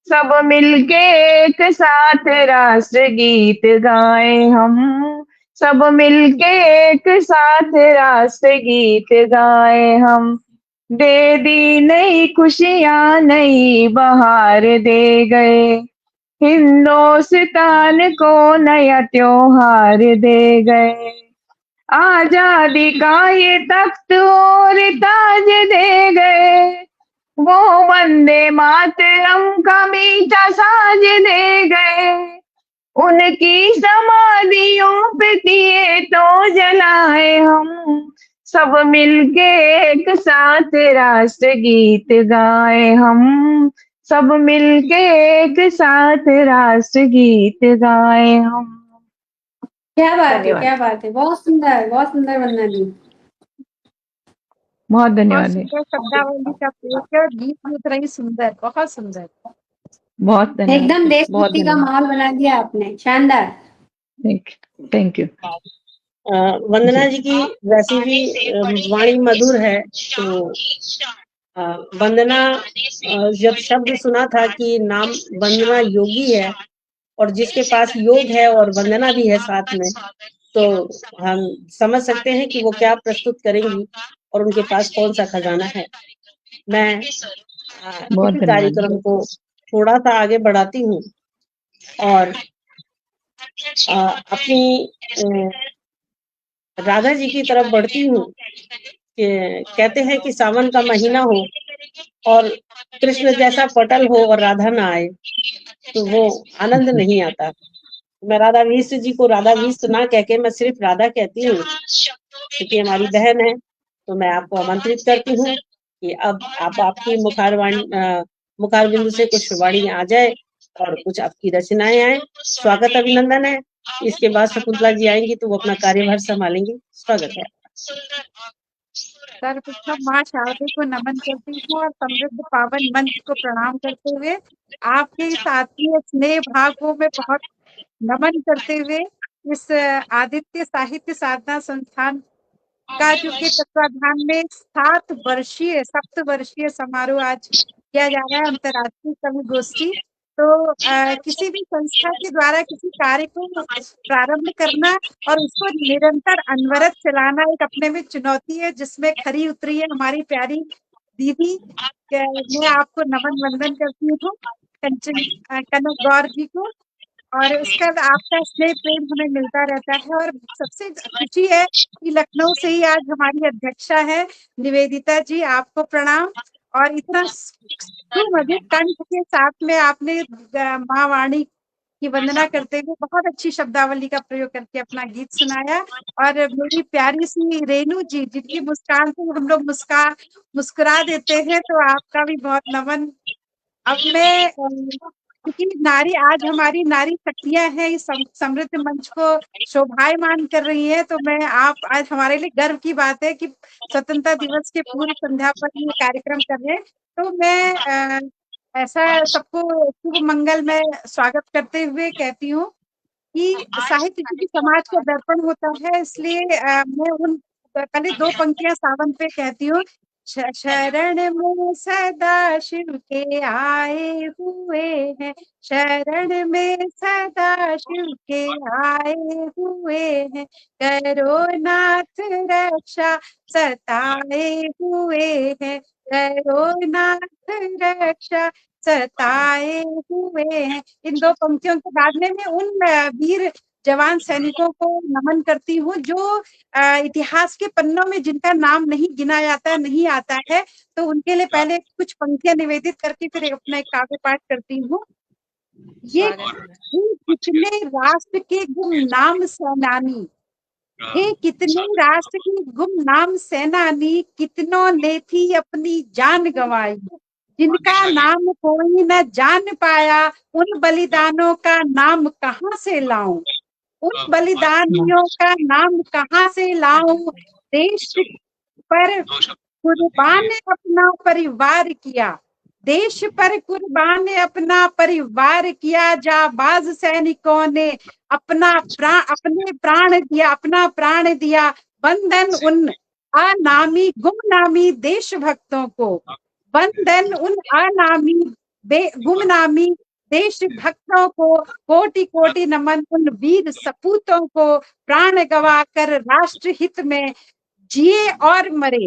सब मिलके एक साथ राष्ट्र गीत गाए हम, सब मिलके एक साथ राष्ट्र गीत गाए हम। दे दी नई खुशियां नई बहार दे गए, हिंदुस्तान को नया त्योहार दे गए। आजादी का ये तख्त और ताज दे गए, वो वंदे मातरम का मीठा साज दे गए। उनकी समाधियों पे दिए तो जलाए हम, सब मिलके एक साथ राष्ट्र गीत गाए हम, सब मिलके एक साथ राष्ट्र गीत गाए हम। क्या बात है, धन्यवाद। क्या बात है, बहुत सुंदर वंदना जी। बहुत बहुत धन्यवाद। सुंदर शब्दावली का प्रयोग किया, गीत भी उतना ही सुंदर, बहुत सुंदर। बहुत धन्यवाद। एकदम बहुत देशभक्ति का धन्यवाद। माहौल बना दिया आपने, शानदार। Thank you. वंदना जी की वैसे भी वाणी मधुर है, तो वंदना जब शब्द सुना था कि नाम वंदना योगी है और जिसके पास योग है और वंदना भी है साथ में, तो हम समझ सकते हैं कि वो क्या प्रस्तुत करेंगी और उनके पास कौन सा खजाना है। मैं बहुत इसी धन्यवाद। कार्यक्रम को थोड़ा सा आगे बढ़ाती हूँ और अपनी राधा जी की तरफ बढ़ती हूँ। कहते हैं कि सावन का महीना हो और कृष्ण जैसा पटल हो और राधा ना आए तो वो आनंद नहीं आता। मैं राधा विष्ट जी को राधा विष्ट ना कह के मैं सिर्फ राधा कहती हूँ, क्योंकि हमारी बहन है। तो मैं आपको आमंत्रित करती हूँ कि अब आप आपकी मुखारबिंदु से कुछ वाणी आ जाए और कुछ आपकी रचनाएं आए। स्वागत अभिनंदन है। इसके बाद शकुंतला जी आएंगी तो वो अपना कार्यभार संभालेंगी। स्वागत है। सर्वप्रथम माँ शारदे को नमन करती हूँ और समृद्ध पावन मंच को प्रणाम करते हुए आपके इस आत्मीय स्नेह भाव को मैं बहुत नमन करते हुए इस आदित्य साहित्य साधना संस्थान का जो कि तत्वाधान में 7 वर्षीय समारोह आज किया जा रहा है, अंतर्राष्ट्रीय कवि गोष्ठी। तो किसी भी संस्था के द्वारा किसी कार्य को प्रारंभ करना और उसको निरंतर अनवरत चलाना एक अपने में चुनौती है, जिसमें खरी उतरी है हमारी प्यारी दीदी। मैं आपको नमन वंदन करती हूँ कनक गौर जी को, और उसका आपका स्नेह प्रेम हमें मिलता रहता है। और सबसे खुशी है कि लखनऊ से ही आज हमारी अध्यक्षा है निवेदिता जी, आपको प्रणाम। और इतना सुमधुर कंठ के साथ में आपने माँ वाणी की वंदना करते हुए बहुत अच्छी शब्दावली का प्रयोग करके अपना गीत सुनाया। और मेरी प्यारी सी रेनू जी, जिनकी मुस्कान से हम लोग मुस्कुरा देते हैं, तो आपका भी बहुत नमन। अब मैं क्योंकि नारी आज हमारी नारी शक्तियां हैं, इस समृद्ध मंच को शोभायमान कर रही है, तो मैं आप आज हमारे लिए गर्व की बात है कि स्वतंत्रता दिवस के पूर्व संध्या पर ये कार्यक्रम कर रहे हैं। तो मैं ऐसा सबको शुभ मंगल में स्वागत करते हुए कहती हूँ कि साहित्य क्योंकि समाज का दर्पण होता है, इसलिए मैं उन पहले 2 पंक्तियां सावन पे कहती हूँ शरण में सदा शिव के आए हुए हैं, शरण में सदा शिव के आए हुए हैं, करो नाथ रक्षा सताए हुए हैं, करो नाथ रक्षा सताए हुए हैं। इन दो पंक्तियों के बाद में मैं उन वीर जवान सैनिकों को नमन करती हूँ जो इतिहास के पन्नों में जिनका नाम नहीं गिना जाता, नहीं आता है, तो उनके लिए पहले कुछ पंक्तियां निवेदित करके फिर अपना एक काव्य पाठ करती हूँ। ये कितने राष्ट्र के गुमनाम सेनानी, हे कितने राष्ट्र के गुमनाम सेनानी, कितनों ने थी अपनी जान गंवाई, जिनका नाम कोई न जान पाया, उन बलिदानों का नाम कहाँ से लाऊं, उन बलिदानियों का नाम कहाँ से लाऊं, देश पर कुर्बान अपना परिवार किया, देश पर कुर्बान अपना परिवार किया, जाबाज सैनिकों ने अपने प्राण दिया, अपना प्राण दिया, बंधन उन अनामी गुमनामी देशभक्तों को, बंधन उन अनामी गुमनामी देशभक्तों को, कोटि कोटि नमन उन वीर सपूतों को, प्राण गवाकर राष्ट्र हित में जिए और मरे,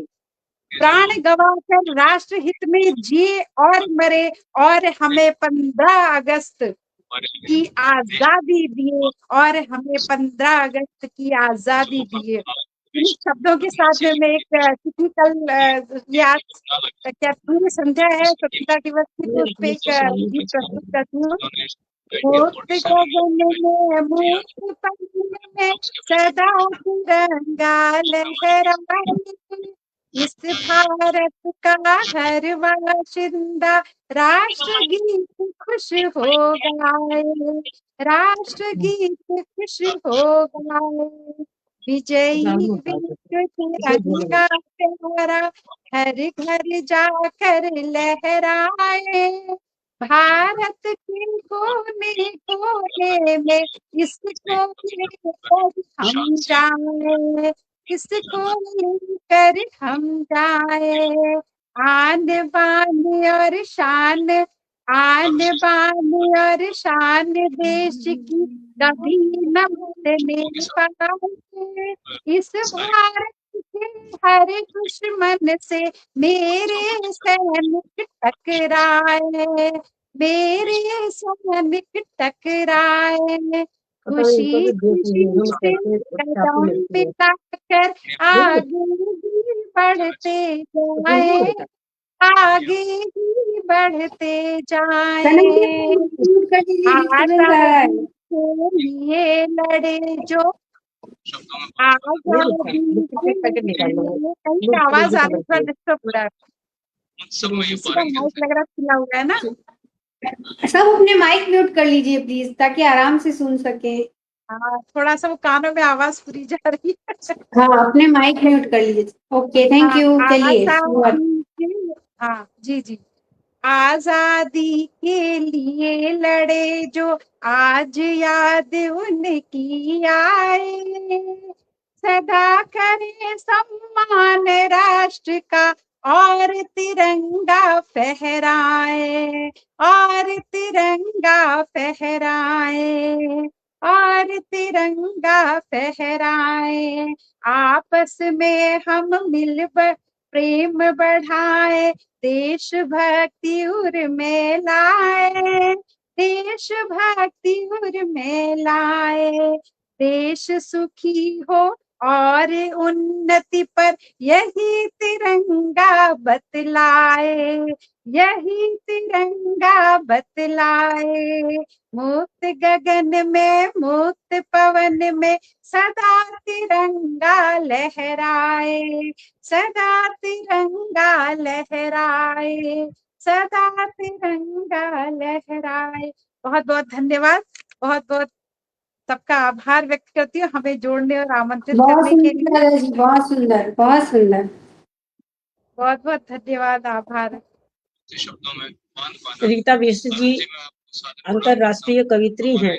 प्राण गवाकर राष्ट्र हित में जिए और मरे, और हमें 15 अगस्त की आजादी दिए, और हमें 15 अगस्त की आजादी दिए। इन शब्दों के साथ में मैं एक तिथि कल क्या पूरी संध्या है स्वतंत्रता दिवस की, तो उस पे एक गीत प्रस्तुत करती हूँ। मुक्त गगन में मुक्त पवन में सदा तिरंगा लहराए, इस भारत का हर बाशिंदा राष्ट्र गीत खुश हो गाए, राष्ट्र गीत खुश हो गाए, विजयी विश्व तिरंगा प्यारा हर घर जाकर लहराए, भारत के कोने कोने में इसको लेकर हम जाए, इसको लेकर हम जाए, आन बान और शान, आन बान और शान देश की कभी न भूलने पाए, इस भारत के हर दुश्मन से मेरे सैनिक टकराए, मेरे सैनिक टकराए, खुशी खुशी से कदम मिलाकर आगे भी बढ़ते जाए, आगे भी बढ़ते जाए, आजादी के लिए लड़े जो आजादी के लिए, कहीं आवाज आ रही है डिस्टर्ब हो रहा है, माइक लग रहा खुला हुआ है ना। सब अपने माइक म्यूट कर लीजिए प्लीज, ताकि आराम से सुन सके। हाँ, थोड़ा सा वो कानों में आवाज पूरी जा रही है। हाँ, अपने माइक म्यूट कर लीजिए। Okay, thank you. चलिए। हाँ जी जी। आजादी के लिए लड़े जो आज याद उनकी आए, सदा करे सम्मान राष्ट्र का और तिरंगा फहराए, और तिरंगा फहराए, और तिरंगा फहराए, आपस में हम मिल प्रेम बढ़ाए, देशभक्ति उर में लाए, देशभक्ति उर में लाए, देश सुखी हो और उन्नति पर यही तिरंगा बतलाए, यही तिरंगा बतलाए, मुक्त गगन में मुक्त पवन में सदा तिरंगा लहराए, सदा तिरंगा लहराए, सदा तिरंगा लहराए। बहुत बहुत धन्यवाद, बहुत बहुत सबका आभार व्यक्त करती हूँ हमें जोड़ने और आमंत्रित करने के लिए। बहुत सुंदर, बहुत सुंदर, बहुत बहुत धन्यवाद, आभार। रीता मिश्र जी अंतरराष्ट्रीय कवित्री हैं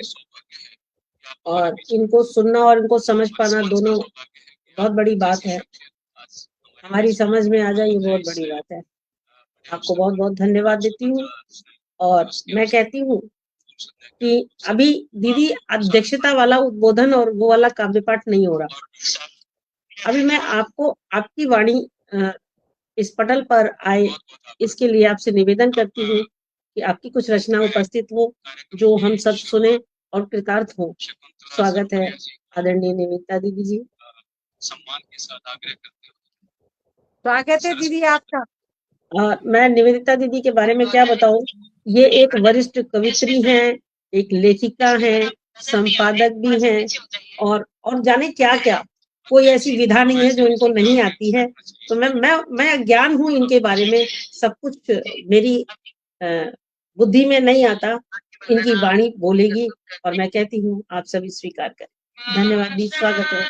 और इनको सुनना और इनको समझ पाना दोनों बहुत बड़ी बात है। हमारी समझ में आ जाए, ये बहुत बड़ी बात है। आपको बहुत बहुत धन्यवाद देती हूँ। और मैं कहती हूँ कि अभी दीदी अध्यक्षता वाला उद्बोधन और वो वाला काव्य पाठ नहीं हो रहा। अभी मैं आपको आपकी वाणी इस पटल पर आए, इसके लिए आपसे निवेदन करती हूँ कि आपकी कुछ रचना उपस्थित हो जो हम सब सुने और कृतार्थ हो। स्वागत है आदरणीय निवेदिता दीदी जी। स्वागत है दीदी आपका। मैं निवेदिता दीदी के बारे में क्या बताऊं, ये एक वरिष्ठ कवित्री हैं, एक लेखिका हैं, संपादक भी हैं और जाने क्या क्या, कोई ऐसी विधा नहीं है जो इनको नहीं आती है। तो मैं अज्ञान हूँ इनके बारे में, सब कुछ मेरी बुद्धि में नहीं आता, इनकी वाणी बोलेगी और मैं कहती हूँ आप सभी स्वीकार करें। धन्यवाद दी, स्वागत है।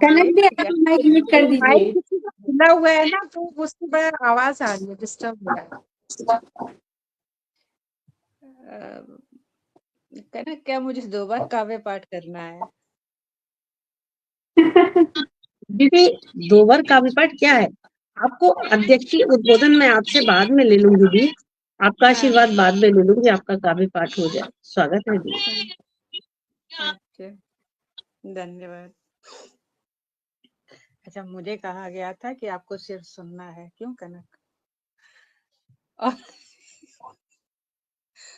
कनक भी आप माइक म्यूट कर माइक दीजिए। किसी का खुला हुआ है ना, तो उसकी बड़ा आवाज आ रही है, डिस्टर्ब हो रहा है। कनक, क्या मुझे 2 बार काव्य पाठ करना है? दीदी 2 बार काव्य पाठ क्या है? आपको अध्यक्षीय उद्बोधन मैं आपसे बाद में ले लूंगी दीदी, आपका आशीर्वाद बाद में ले लूंगी, आपका काव्य पाठ हो जाए। स्वागत है दीदी। ओके, धन्यवाद। अच्छा, मुझे कहा गया था कि आपको सिर्फ सुनना है, क्यों कनक? और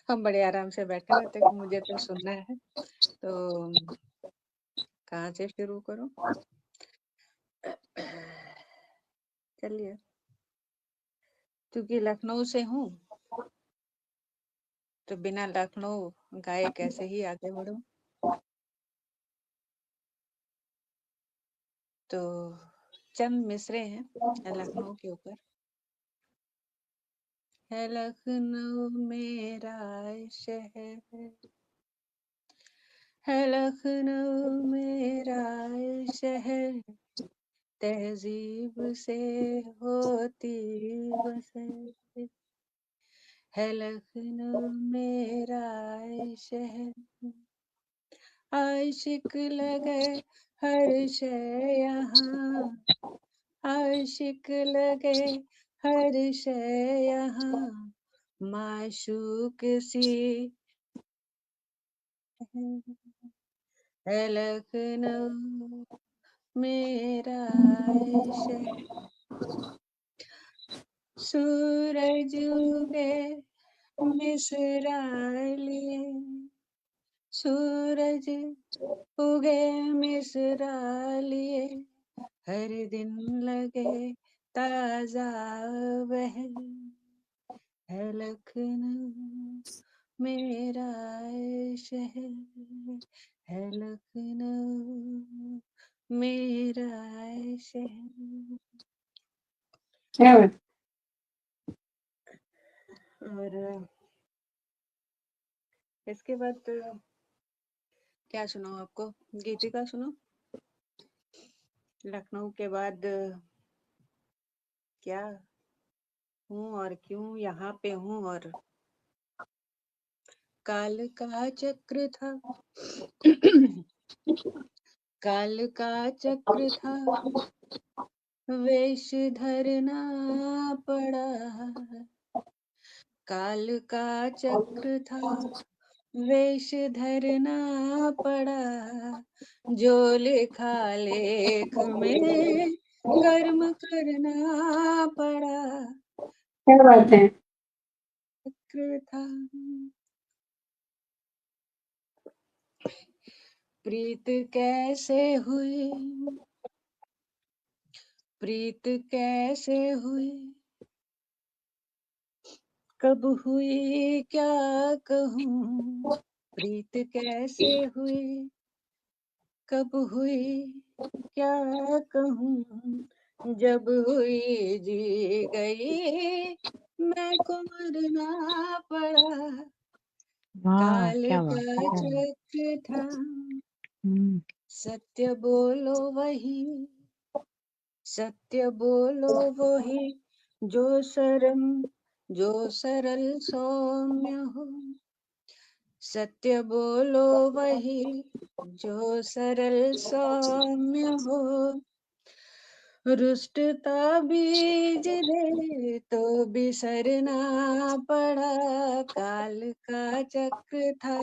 हम बड़े आराम से बैठे हुए थे कि मुझे तो सुनना है, तो कहाँ से शुरू करूं? चलिए, क्योंकि लखनऊ से हूँ, तो बिना लखनऊ गाए कैसे ही आगे बढ़ूं। तो चंद मिसरे हैं लखनऊ के ऊपर। है लखनऊ मेरा शहर, है लखनऊ मेरा शहर, तहजीब से होती बसर, है लखनऊ मेरा शहर, आशिक लगे हर शय यहाँ, आशिक लगे हर शय यहाँ, माशूक सी है लखनऊ मेरा शहर। सूरज उगे मिसरा लिए, सूरज उगे मिसरा लिए, हर दिन लगे ताजा वह, है लखनऊ मेरा शहर, है लखनऊ मेरा शहर। क्या बात। और इसके बाद क्या सुनाऊं आपको? गीतिका सुनो। लखनऊ के बाद क्या हूँ और क्यों यहाँ पे हूँ, और काल का चक्र था काल का चक्र था, वेश धरना पड़ा, काल का चक्र था, वेश धरना पड़ा, जो लिखा लेख में कर्म करना पड़ा, क्या बात है। चक्र था। प्रीत कैसे हुई, प्रीत कैसे हुई, कब हुई क्या कहूँ, प्रीत कैसे हुई, कब हुई क्या कहूँ, जब हुई जी गई मैं को मरना पड़ा, काल का चक्र था, सत्य बोलो वही, सत्य बोलो वही, जो सरल सौम्य हो, सत्य बोलो वही जो सरल सौम्य हो, रुष्टता बीज दे तो बिसरना पड़ा, काल का चक्र था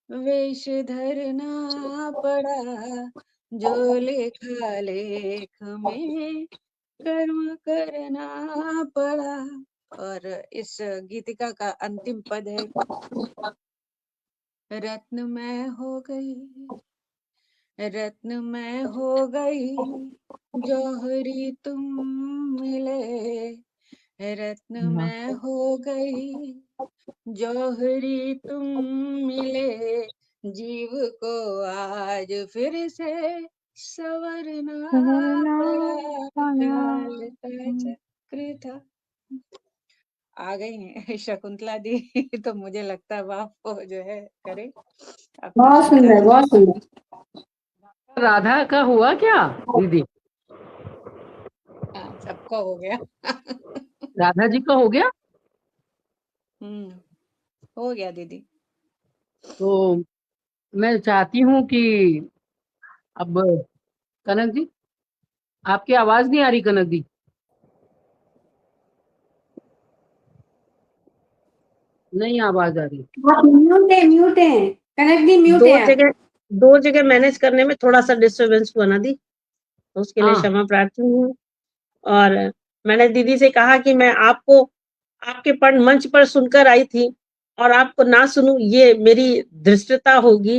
वेश धरना पड़ा, जो लिखा लेख में कर्म करना पड़ा। और इस गीतिका का अंतिम पद है, रत्न मैं हो गई, रत्न मैं हो गई, जौहरी तुम मिले, रत्न मैं हो गई, जौहरी तुम मिले, जीव को आज फिर से संवरना पड़ा, काल का चक्र था। आ गई हैं शकुंतला दी तो मुझे लगता है आप जो है करें अपना बहुत सुंदर, बहुत सुंदर। राधा का हुआ क्या दीदी? हाँ, सबका हो गया राधा जी का हो गया? हो गया दीदी। तो मैं चाहती हूँ कि अब कनक जी, आपकी आवाज नहीं आ रही कनक जी। नहीं आवाज आ रही। आप म्यूट है कनक दी, म्यूट है। दो जगह मैनेज करने में थोड़ा सा डिस्टरबेंस हुआ ना दी, तो उसके लिए हाँ। क्षमा प्रार्थी हूँ। और मैंने दीदी से कहा कि मैं आपको आपके पढ़ मंच पर सुनकर आई थी और आपको ना सुनूं ये मेरी धृष्टता होगी।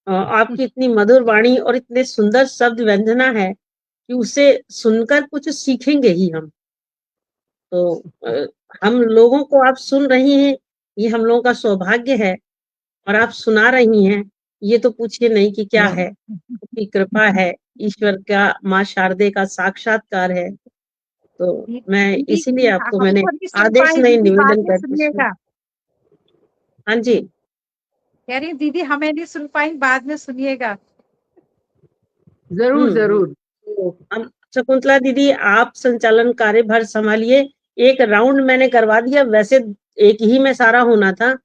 आपकी इतनी मधुर वाणी और इतने सुंदर शब्द व्यंजना है कि उसे सुनकर कुछ सीखेंगे ही हम। तो हम लोगों को आप सुन रही हैं, ये हम लोगों का सौभाग्य है, और आप सुना रही हैं, ये तो पूछिए नहीं कि क्या है, उसकी कृपा है, ईश्वर का, माँ शारदे का साक्षात्कार है। तो मैं इसीलिए आपको मैंने हमको नहीं सुन आदेश पाई नहीं दीदी, बाद निवेदन में करती हूँ। सुनिएगा। हाँ जी, कह रही दीदी हमें नहीं सुन पाई, बाद में सुनिएगा। जरूर जरूर। तो हम शकुंतला दीदी आप संचालन कार्यभार संभालिए। एक राउंड मैंने करवा दिया, वैसे एक ही में सारा होना था,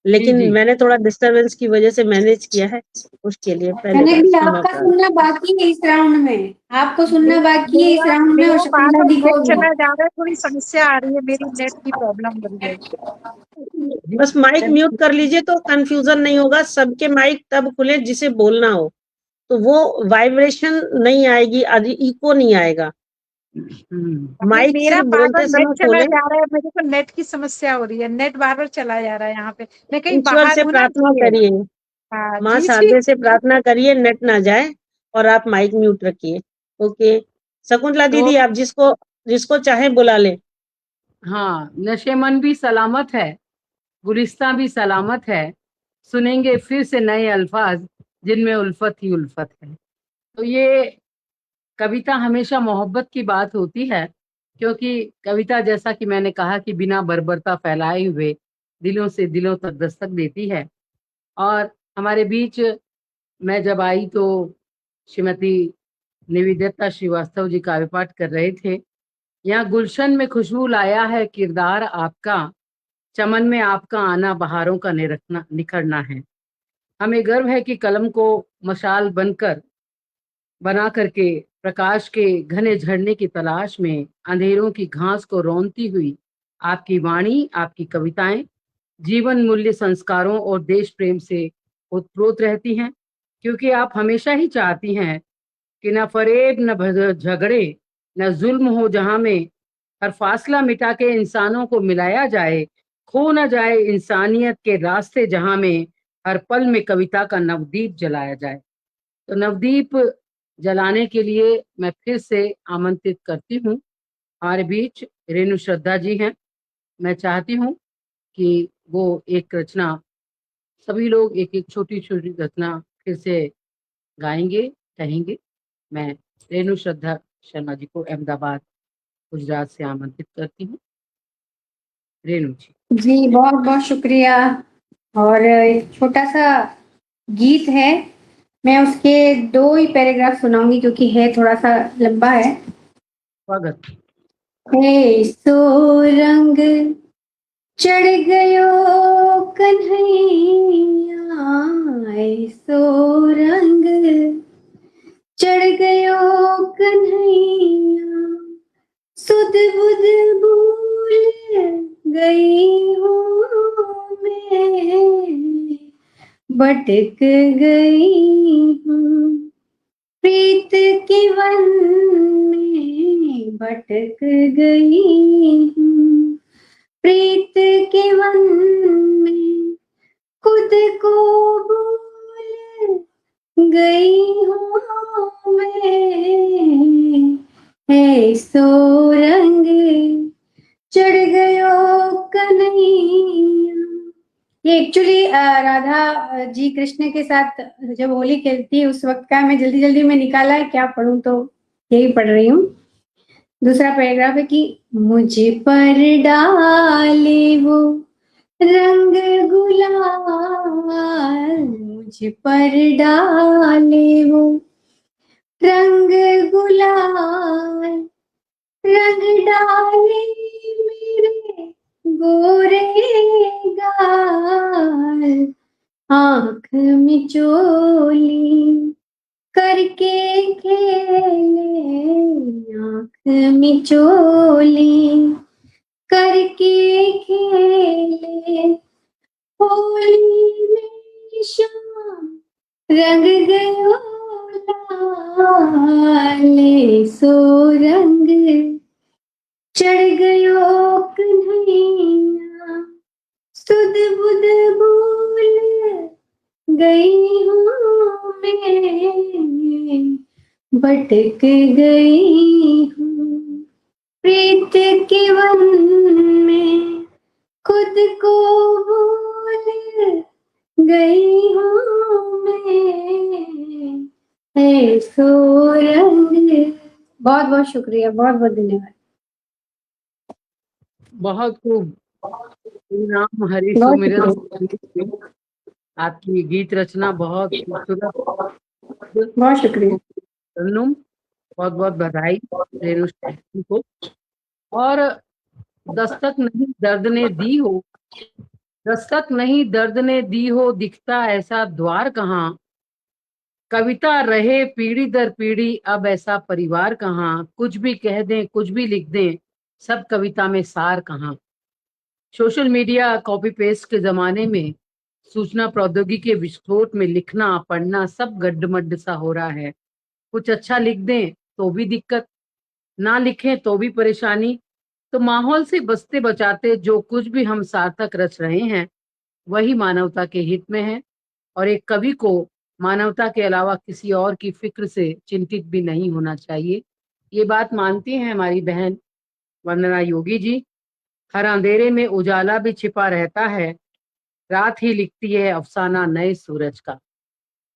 लेकिन जी। मैंने थोड़ा डिस्टरबेंस की वजह से मैनेज किया है, उसके लिए पहले कनक बार दी क्षमा आपका प्रार्थना। सुनना बाकी है इस राउंड में, आपको सुनना बाकी है इस राउंड में, और मेरा बार शकुंतला बार दी को नेट भी। चला जा रहा है, थोड़ी समस्या आ रही है, मेरी नेट की प्रॉब्लम हो रही है। बस माइक म्यूट कर लीजिए तो कंफ्यूजन नहीं होगा। सबके माइक तब खुले जिसे बोलना हो, तो वो वाइब्रेशन नहीं आएगी, इको नहीं आएगा। माइक मेरा सिर्फ बार बार बोलते नेट समय चला खोलें। जा रहा है, मेरे को नेट की समस्या हो रही है, नेट बार बार चला जा रहा है यहाँ पे। मैं कहीं ईश्वर बाहर से हूँ ना प्रार्थना इसलिए। करिए, हाँ माँ जी जी। शारदे से प्रार्थना करिए नेट ना जाए, और आप माइक म्यूट रखिए। ओके शकुंतला तो दीदी, आप जिसको जिसको चाहे बुला ले। हाँ, नशेमन भी सलामत है, गुलिस्तां भी सलामत है, सुनेंगे फिर से नए अल्फाज जिनमें उल्फत ही उल्फत है। तो ये कविता हमेशा मोहब्बत की बात होती है, क्योंकि कविता जैसा कि मैंने कहा कि बिना बर्बरता फैलाए हुए दिलों से दिलों तक दस्तक देती है। और हमारे बीच मैं जब आई तो श्रीमती निवेदिता श्रीवास्तव जी काव्य पाठ कर रहे थे। यहाँ गुलशन में खुशबू लाया है किरदार आपका, चमन में आपका आना बहारों का निखरना है। हमें गर्व है कि कलम को मशाल बना करके प्रकाश के घने झरने की तलाश में अंधेरों की घास को रौंदती हुई आपकी वाणी, आपकी कविताएं जीवन मूल्य, संस्कारों और देश प्रेम से ओतप्रोत रहती हैं, क्योंकि आप हमेशा ही चाहती हैं कि न फरेब, न झगड़े, न जुल्म हो, जहां में हर फासला मिटा के इंसानों को मिलाया जाए, खो न जाए इंसानियत के रास्ते, जहां में हर पल में कविता का नवदीप जलाया जाए। तो नवदीप जलाने के लिए मैं फिर से आमंत्रित करती हूँ। हमारे बीच रेणु श्रद्धा जी हैं। मैं चाहती हूँ कि वो एक रचना, सभी लोग एक एक छोटी छोटी रचना फिर से गाएंगे, कहेंगे। मैं रेणु श्रद्धा शर्मा जी को अहमदाबाद गुजरात से आमंत्रित करती हूँ। रेणु जी। जी बहुत बहुत शुक्रिया। और एक छोटा सा गीत है, मैं उसके 2 ही पैराग्राफ सुनाऊंगी क्योंकि है थोड़ा सा लंबा है। स्वागत। है सो रंग चढ़ गयो कन्हैया ऐसो रंग, चढ़ गयो कन्हैया सुध बुध भूल गई हूँ मैं, भटक गई हूँ प्रीत के वन में, भटक गई हूँ प्रीत के वन में, खुद को भूल गई हूँ मैं, ऐसो रंग चढ़ गयो कन्हैया। ये एक्चुअली राधा जी कृष्ण के साथ जब होली खेलती है उस वक्त का मैं जल्दी जल्दी में निकाला है, क्या पढ़ूं तो यही पढ़ रही हूँ। दूसरा पैराग्राफ है कि मुझे पर डाले वो रंग गुलाल, मुझे पर डाले वो रंग गुलाल, रंग डाले मेरे गोरे गाल, आँख में चोली करके खेले, आँख में चोली करके खेले, होली में शाम रंग गयो लाले, सो रंग चढ़ गयो कन्हैया सुध बुध भूल गई हूँ मैं, भटक गई हूँ प्रीत के वन में, खुद को भूल गई हूँ मैं, ऐसो रंग। बहुत बहुत शुक्रिया, बहुत बहुत धन्यवाद। बहुत खूब। राम हरि बहुत सुमिरन। आपकी गीत रचना बहुत खूबसूरत। बहुत शुक्रिया। तन्नुम, बहुत बहुत बधाई रेणु शेट्टी को। और दस्तक नहीं दर्द ने दी हो, दस्तक नहीं दर्द ने दी हो, दिखता ऐसा द्वार कहाँ, कविता रहे पीढ़ी दर पीढ़ी, अब ऐसा परिवार कहाँ, कुछ भी कह दें कुछ भी लिख दें, सब कविता में सार कहाँ। सोशल मीडिया कॉपी पेस्ट के जमाने में सूचना प्रौद्योगिकी के विस्फोट में लिखना पढ़ना सब गड्ढमड्ढ सा हो रहा है। कुछ अच्छा लिख दें तो भी दिक्कत, ना लिखें तो भी परेशानी। तो माहौल से बचते बचाते जो कुछ भी हम सार्थक रच रहे हैं वही मानवता के हित में है, और एक कवि को मानवता के अलावा किसी और की फिक्र से चिंतित भी नहीं होना चाहिए। ये बात मानती हैं हमारी बहन वंदना योगी जी। हर अंधेरे में उजाला भी छिपा रहता है, रात ही लिखती है अफसाना नए सूरज का।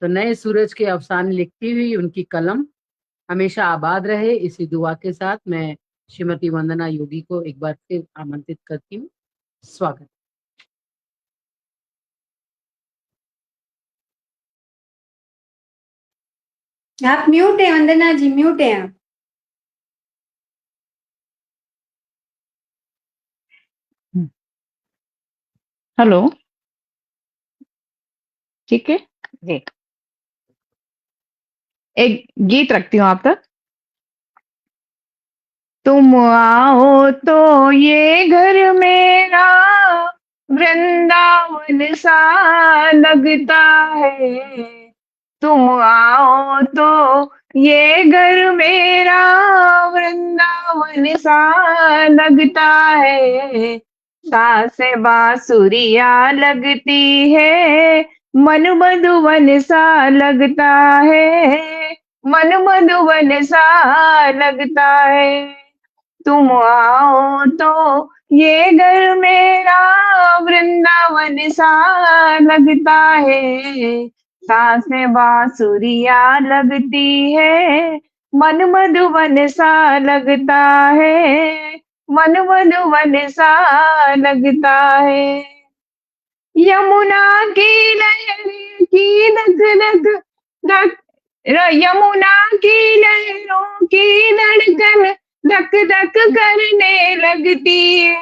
तो नए सूरज के अफसाने लिखती हुई उनकी कलम हमेशा आबाद रहे, इसी दुआ के साथ मैं श्रीमती वंदना योगी को एक बार फिर आमंत्रित करती हूँ। स्वागत। आप म्यूट है वंदना जी, म्यूट है आप। हेलो, ठीक है जी। एक गीत रखती हूँ आप तक। तुम आओ तो ये घर मेरा वृंदावन सा लगता है, तुम आओ तो ये घर मेरा वृंदावन सा लगता है, सांसे बांसुरिया लगती है, मन मधुवन सा लगता है, मन मधुवन सा लगता है, तुम आओ तो ये घर मेरा वृंदावन सा लगता है, सांसें बांसुरिया लगती है, मन मधुवन सा लगता है, मन मधुवन सा लगता है, यमुना की लहर की धक धक धक, यमुना की लहरों की धड़कन धक धक करने लगती है,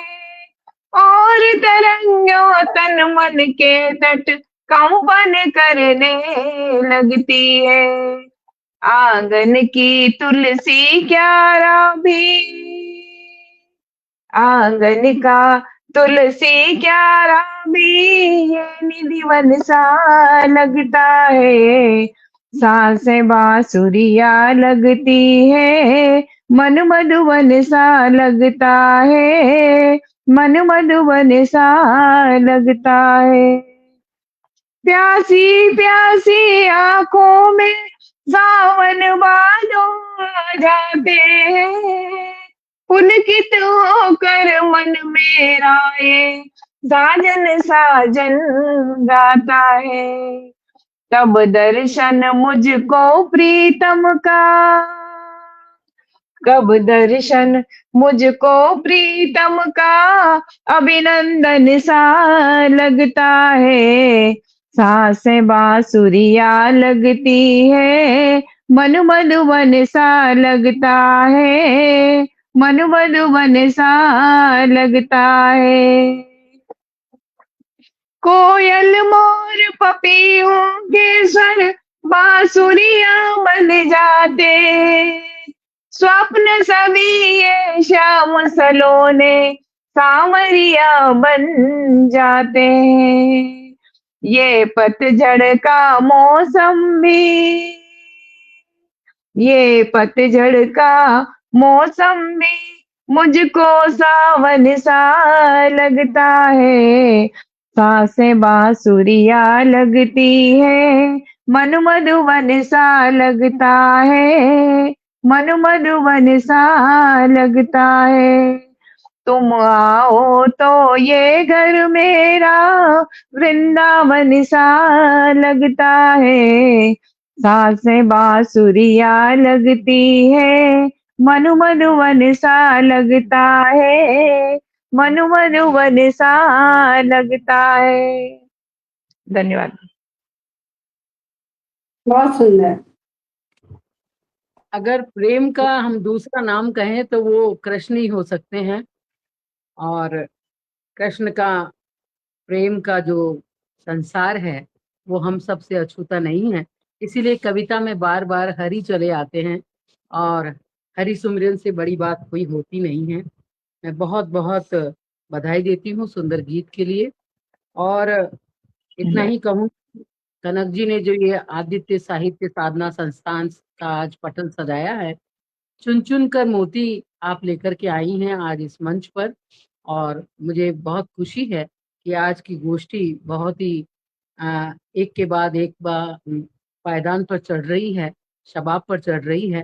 और तरंगों तन मन के तट कंपन करने लगती है। आंगन की तुलसी क्यारा भी, आंगन का तुलसी क्यारा भी ये निधिवन सा लगता है। सांसें बांसुरिया लगती है, मन मधुवन सा लगता है, मन मधुवन सा लगता है। प्यासी प्यासी आंखों में सावन बादल आ जाते हैं। पुलकित होकर मन मेरा ये साजन साजन गाता है। तब दर्शन मुझको प्रीतम का, कब दर्शन मुझको प्रीतम का अभिनंदन सा लगता है। सांसें बांसुरिया लगती है, मन मधुवन सा लगता है, मन मधुवन सा लगता है। कोयल मोर पपीहों के स्वर बांसुरिया बन जाते, स्वप्न सभी ये श्याम सलोने सांवरिया बन जाते हैं। ये पतझड़ का मौसम भी, ये पतझड़ का मौसम भी मुझको सावन सा लगता है। सांसें बांसुरिया लगती है, मन मधुवन सा लगता है, मन मधुवन सा लगता है। तुम आओ तो ये घर मेरा वृंदावन सा लगता है। सांसें बांसुरिया लगती है, मन मधुवन सा लगता है, मन मधुवन सा लगता है। धन्यवाद। बहुत सुंदर। अगर प्रेम का हम दूसरा नाम कहें तो वो कृष्ण ही हो सकते हैं। और कृष्ण का प्रेम का जो संसार है वो हम सबसे अछूता नहीं है। इसीलिए कविता में बार बार हरि चले आते हैं, और हरि सुमिरन से बड़ी बात कोई होती नहीं है। मैं बहुत बहुत बधाई देती हूँ सुंदर गीत के लिए। और इतना ही कहूँ, कनक जी ने जो ये आदित्य साहित्य साधना संस्थान का आज पटल सजाया है, चुन चुन कर मोती आप लेकर के आई हैं आज इस मंच पर। और मुझे बहुत खुशी है कि आज की गोष्ठी बहुत ही एक के बाद एक पायदान पर चढ़ रही है, शबाब पर चढ़ रही है।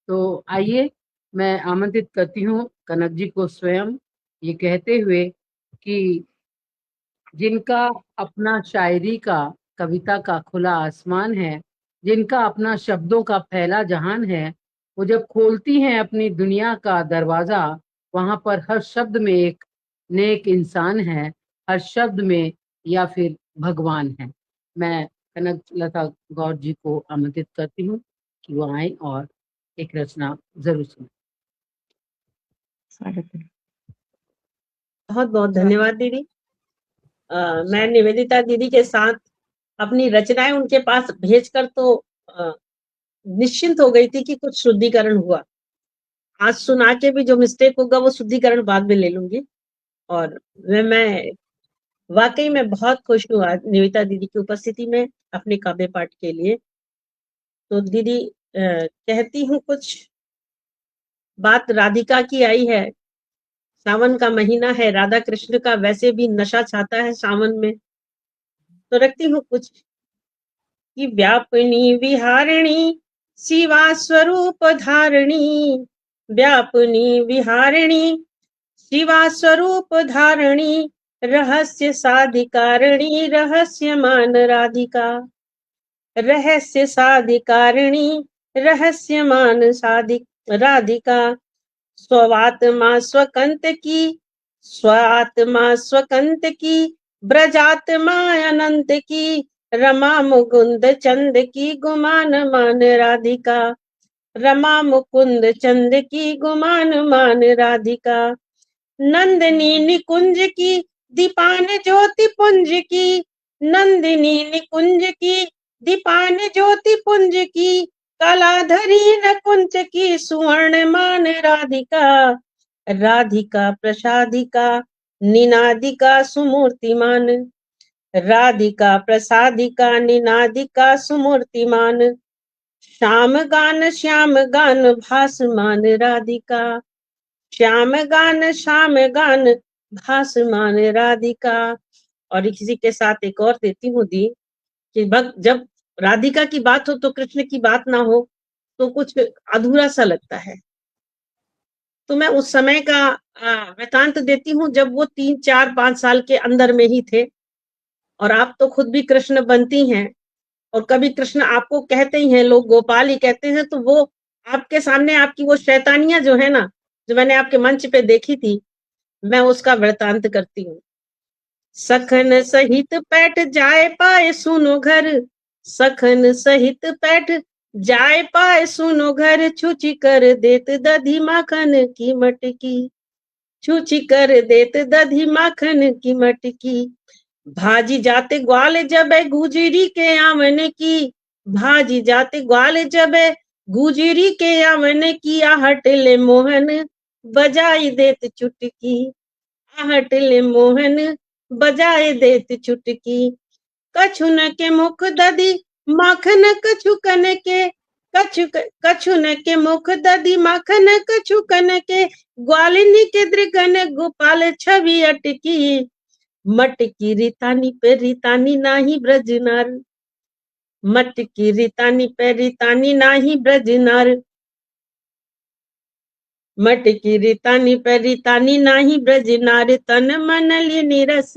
तो आइए मैं आमंत्रित करती हूँ कनक जी को स्वयं, ये कहते हुए कि जिनका अपना शायरी का, कविता का खुला आसमान है, जिनका अपना शब्दों का फैला जहान है, वो जब खोलती हैं अपनी दुनिया का दरवाजा, वहां पर हर शब्द में एक नेक इंसान है, हर शब्द में या फिर भगवान है। मैं कनक लता गौर जी को आमंत्रित करती हूँ कि वो आए और एक रचना जरूर सुने। बहुत बहुत धन्यवाद दीदी। मैं निवेदिता दीदी के साथ अपनी रचनाएं उनके पास भेजकर तो निश्चिंत हो गई थी कि कुछ शुद्धिकरण हुआ। आज सुना के भी जो मिस्टेक होगा वो शुद्धिकरण बाद में ले लूंगी। और मैं वाकई में बहुत खुश हूँ आज निवेदिता दीदी की उपस्थिति में अपने काव्य पाठ के लिए। तो दीदी कहती हूँ, कुछ बात राधिका की आई है। सावन का महीना है, राधा कृष्ण का वैसे भी नशा छाता है सावन में। तो रखती हूँ कुछ कि व्यापनी विहारिणी शिवा स्वरूप धारिणी, व्यापनी विहारिणी शिवा स्वरूप धारिणी, रहस्य साधिकारिणी रहस्यमान राधिका, रहस्य साधिकारिणी रहस्यमान साधिक राधिका, स्वात्मा स्वकंत की, स्वात्मा स्वकंत की, ब्रजात्मा अनंत की, रमा मुकुंद चंद की गुमान मान राधिका, रमा मुकुंद चंद की गुमान मान राधिका, नंदिनी निकुंज की दीपान ज्योति पुंज की, नंदिनी निकुंज की दीपान ज्योति पुंज की, कलाधरी न कुंज की सुवर्ण मान राधिका, राधिका प्रसादिका निनादिका सुमूर्तिमान, राधिका प्रसादिका निनादिका सुमूर्तिमान, श्याम गान भासमान राधिका, श्याम गान भासमान राधिका। और किसी के साथ एक और देती हूँ दी कि जब राधिका की बात हो तो कृष्ण की बात ना हो तो कुछ अधूरा सा लगता है। तो मैं उस समय का वृतांत देती हूँ जब वो 3, 4, 5 साल के अंदर में ही थे, और आप तो खुद भी कृष्ण बनती हैं, और कभी कृष्ण आपको कहते ही हैं, लोग गोपाल ही कहते हैं, तो वो आपके सामने आपकी वो शैतानियां जो है ना, जो मैंने आपके मंच पे देखी थी, मैं उसका वृतांत करती हूँ। सखन सहित पैठ जाए पाए सुनो घर, सखन सहित पैठ जाए पाए सुनो घर, छुची कर देत दधी माखन की मटकी, छुची कर देत दधी माखन की मटकी, भाजी जाते ग्वाल जब गुजरी के आवन की, भाजी जाते ग्वाल जब गुजरी के आवन की, आहट ले मोहन बजाई देत चुटकी, आहट ले मोहन बजाए देत चुटकी, कछुन के मुख दधी माखन कछु कन के, कछुन के मुख दधी माखन कछु कन के, ग्वालिनी के दृगन गोपाल छवि अटकी, मटकी रितानी पे रितानी नाही ब्रजनार, मटकी रितानी पे रितानी नाही ब्रजनार, मटकी रितानी पे रितानी नाही ब्रजनार, तन मन ली रस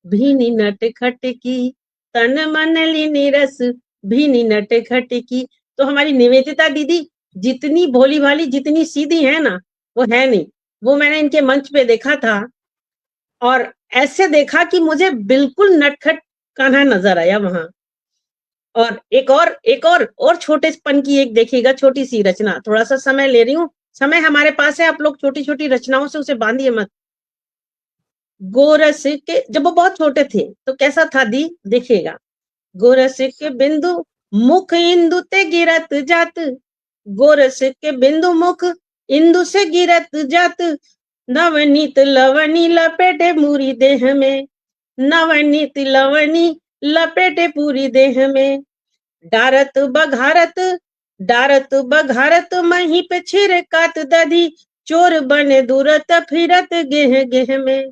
भीनी नट खटकी, तन मन ली रस भीनी नट खटकी। तो हमारी निवेदिता दीदी जितनी भोली भाली, जितनी सीधी है ना, वो है नहीं। वो मैंने इनके मंच पे देखा था, और ऐसे देखा कि मुझे बिल्कुल नटखट कान्हा नजर आया वहां। और एक और छोटेपन की एक देखिएगा, छोटी सी रचना, थोड़ा सा समय ले रही हूँ, समय हमारे पास है, आप लोग छोटी छोटी रचनाओं से उसे बांधिए मत। गोरस के, जब वो बहुत छोटे थे तो कैसा था दी, देखिएगा। गोरस के बिंदु मुख इंदु ते गिरत जात, गोरस के बिंदु मुख इंदु से गिरत जात, नवनीत लवनी लपेटे मूरी देह में, नवनीत लवनी लपेटे पूरी देह में, डारत बघारत मही पे छिरकात दधी, चोर बने दूरत फिरत गेह गेह में,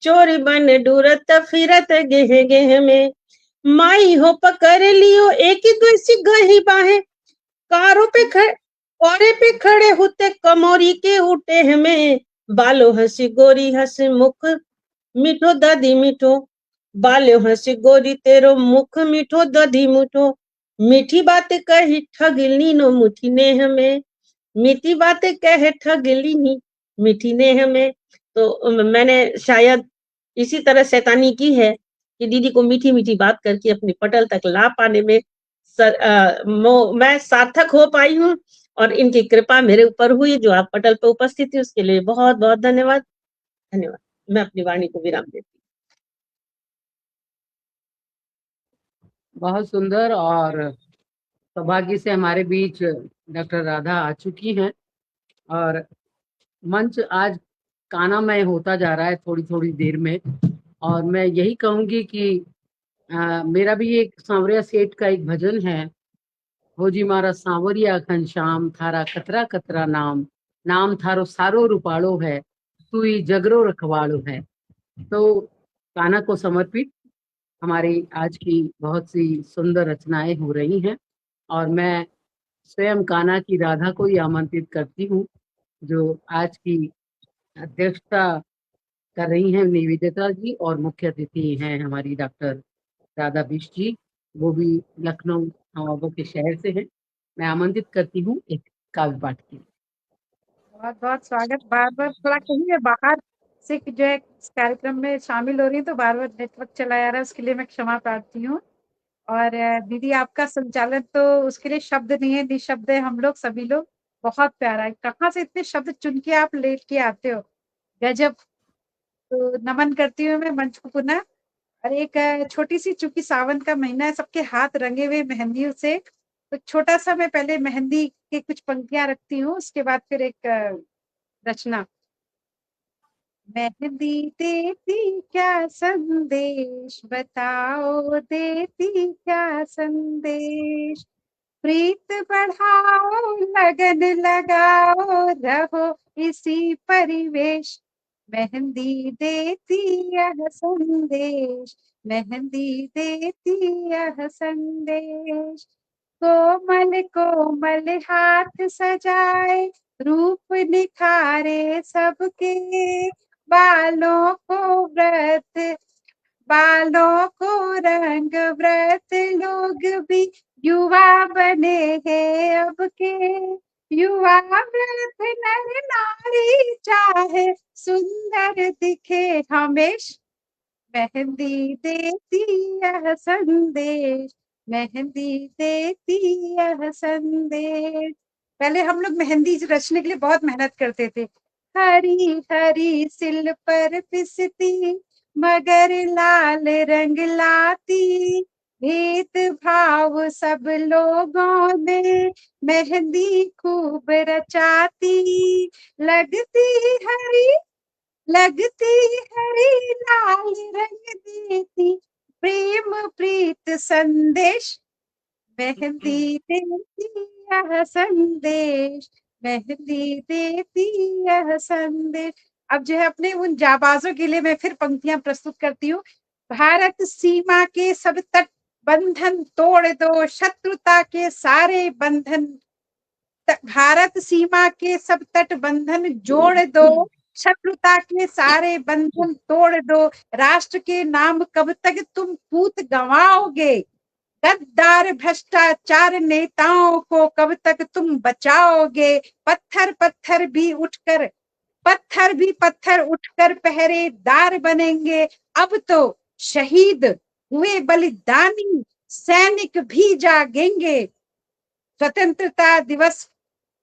चोर बने दूरत फिरत गेह गेह में, माई हो पकड़ लियो एक द्वेषी गही बाहें, कारों पे औरे पे खड़े होते कमोरी के उठे हमें, बालो हंसी गोरी हंस मुख मीठो दधी मीठो, बालो हंसी गोरी तेरो मुख मीठो दधी मीठो, मीठी बात कही ठगली नो मुठी ने हमें, मीठी बात कहे ठगली नी मीठी ने हमें। तो मैंने शायद इसी तरह शैतानी की है कि दीदी को मीठी मीठी बात करके अपने पटल तक ला पाने में मैं सार्थक हो पाई हूँ, और इनकी कृपा मेरे ऊपर हुई, जो आप पटल पे उपस्थित थी उसके लिए बहुत बहुत धन्यवाद। धन्यवाद। मैं अपनी वाणी को विराम देती हूँ। बहुत सुंदर। और सौभाग्य से हमारे बीच डॉक्टर राधा आ चुकी हैं, और मंच आज कानामय होता जा रहा है थोड़ी थोड़ी देर में। और मैं यही कहूंगी कि मेरा भी एक सांवरिया सेठ का एक भजन है, हो जी मारा सांवरिया घनश्याम, थारा कतरा कतरा नाम, नाम थारो सारो रूपाड़ो है, तू ही जगरो रखवाड़ो है। तो कान्हा को समर्पित हमारी आज की बहुत सी सुंदर रचनाएं हो रही हैं, और मैं स्वयं कान्हा की राधा को ही आमंत्रित करती हूँ, जो आज की अध्यक्षता कर रही हैं निवेदिता जी, और मुख्य अतिथि हैं हमारी डॉक्टर राधा बिष्ट जी, वो भी लखनऊ नवाबों के शहर से हैं। मैं आमंत्रित करती हूँ एक काव्य पाठ के लिए। बहुत बहुत स्वागत। बार बार थोड़ा कहिए, बाहर से जो है इस कार्यक्रम में शामिल हो रही है तो बार बार नेटवर्क चला जा रहा है, उसके लिए मैं क्षमा प्रार्थी हूँ। और दीदी आपका संचालन तो उसके लिए शब्द नहीं है, निशब्द है हम लोग सभी लोग। बहुत प्यारा है, कहाँ से इतने शब्द चुन के आप लेके आते हो, गजब। तो नमन करती हूँ मैं मंच को पुनः। और एक छोटी सी, चूंकि सावन का महीना है, सबके हाथ रंगे हुए मेहंदियों से, तो छोटा सा मैं पहले मेहंदी की कुछ पंक्तियां रखती हूँ, उसके बाद फिर एक रचना। मेहंदी देती क्या संदेश, बताओ देती क्या संदेश, प्रीत बढ़ाओ लगन लगाओ रहो इसी परिवेश, मेहंदी देती यह संदेश, मेहंदी देती यह संदेश, कोमल कोमल हाथ सजाए रूप निखारे सबके, बालों को व्रत, बालों को रंग व्रत, लोग भी युवा बने हैं अब के, युवा व्रत नर नारी चाहे सुंदर दिखे हमेश, मेहंदी देती यह संदेश, मेहंदी देती यह संदेश। पहले हम लोग मेहंदी रचने के लिए बहुत मेहनत करते थे। हरी हरी सिल पर पिसती मगर लाल रंग लाती, भेद भाव सब लोगों में मेहंदी खूब रचाती, लगती हरी, लगती हरी लाल रंग देती प्रेम प्रीत संदेश, मेहंदी देती यह संदेश, मेहंदी देती यह संदेश। अब जो है अपने उन जाबाजों के लिए मैं फिर पंक्तियां प्रस्तुत करती हूँ। भारत सीमा के सब तट बंधन तोड़ दो, शत्रुता के सारे बंधन, भारत सीमा के सब तट बंधन जोड़ दो, शत्रुता के सारे बंधन तोड़ दो, राष्ट्र के नाम कब तक तुम पूत गंवाओगे, गद्दार भ्रष्टाचार नेताओं को कब तक तुम बचाओगे, पत्थर पत्थर भी उठकर, पत्थर भी पत्थर उठकर पहरेदार बनेंगे, अब तो शहीद हुए बलिदानी सैनिक भी जागेंगे, स्वतंत्रता दिवस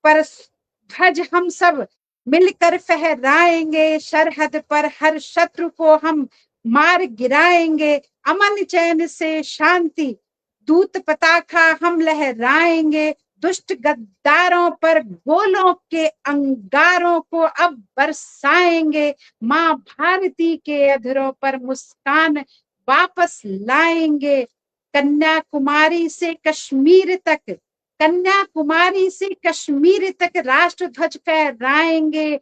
पर ध्वज हम सब मिलकर फहराएंगे, सरहद पर हर शत्रु को हम मार गिराएंगे, अमन चैन से शांति दूत पताका हम लहराएंगे, दुष्ट गद्दारों पर गोलों के अंगारों को अब बरसाएंगे, माँ भारती के अधरों पर मुस्कान वापस लाएंगे, कन्याकुमारी से कश्मीर तक, कन्याकुमारी से कश्मीर तक राष्ट्र ध्वज फहराएंगे,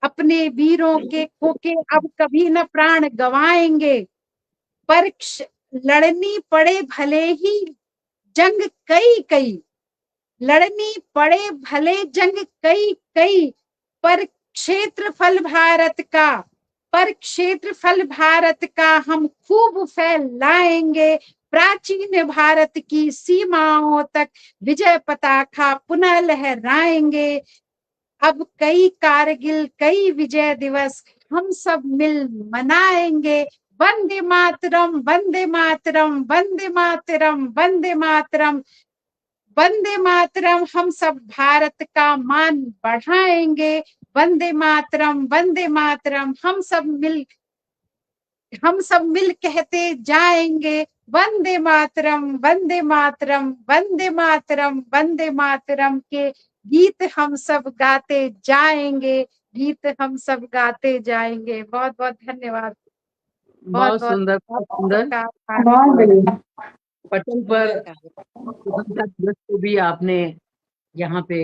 अपने वीरों के खोके अब कभी न प्राण गवाएंगे, पर लड़नी पड़े भले ही जंग कई कई, लड़नी पड़े भले जंग कई कई, पर क्षेत्रफल भारत का, पर क्षेत्रफल भारत का हम खूब फैलाएंगे, प्राचीन भारत की सीमाओं तक विजय पताका पुनः लहराएंगे, अब कई कारगिल कई विजय दिवस हम सब मिल मनाएंगे, वंदे मातरम वंदे मातरम वंदे मातरम वंदे मातरम वंदे मातरम, हम सब भारत का मान बढ़ाएंगे, वंदे मातरम वंदे मातरम, हम सब मिल कहते जाएंगे, वंदे मातरम वंदे मातरम वंदे मातरम वंदे मातरम के गीत हम सब गाते जाएंगे, गीत हम सब गाते जाएंगे। बहुत बहुत धन्यवाद। बहुत सुंदर, बहुत सुंदर। पटल पर स्वतंत्रता दिवस को भी आपने यहाँ पे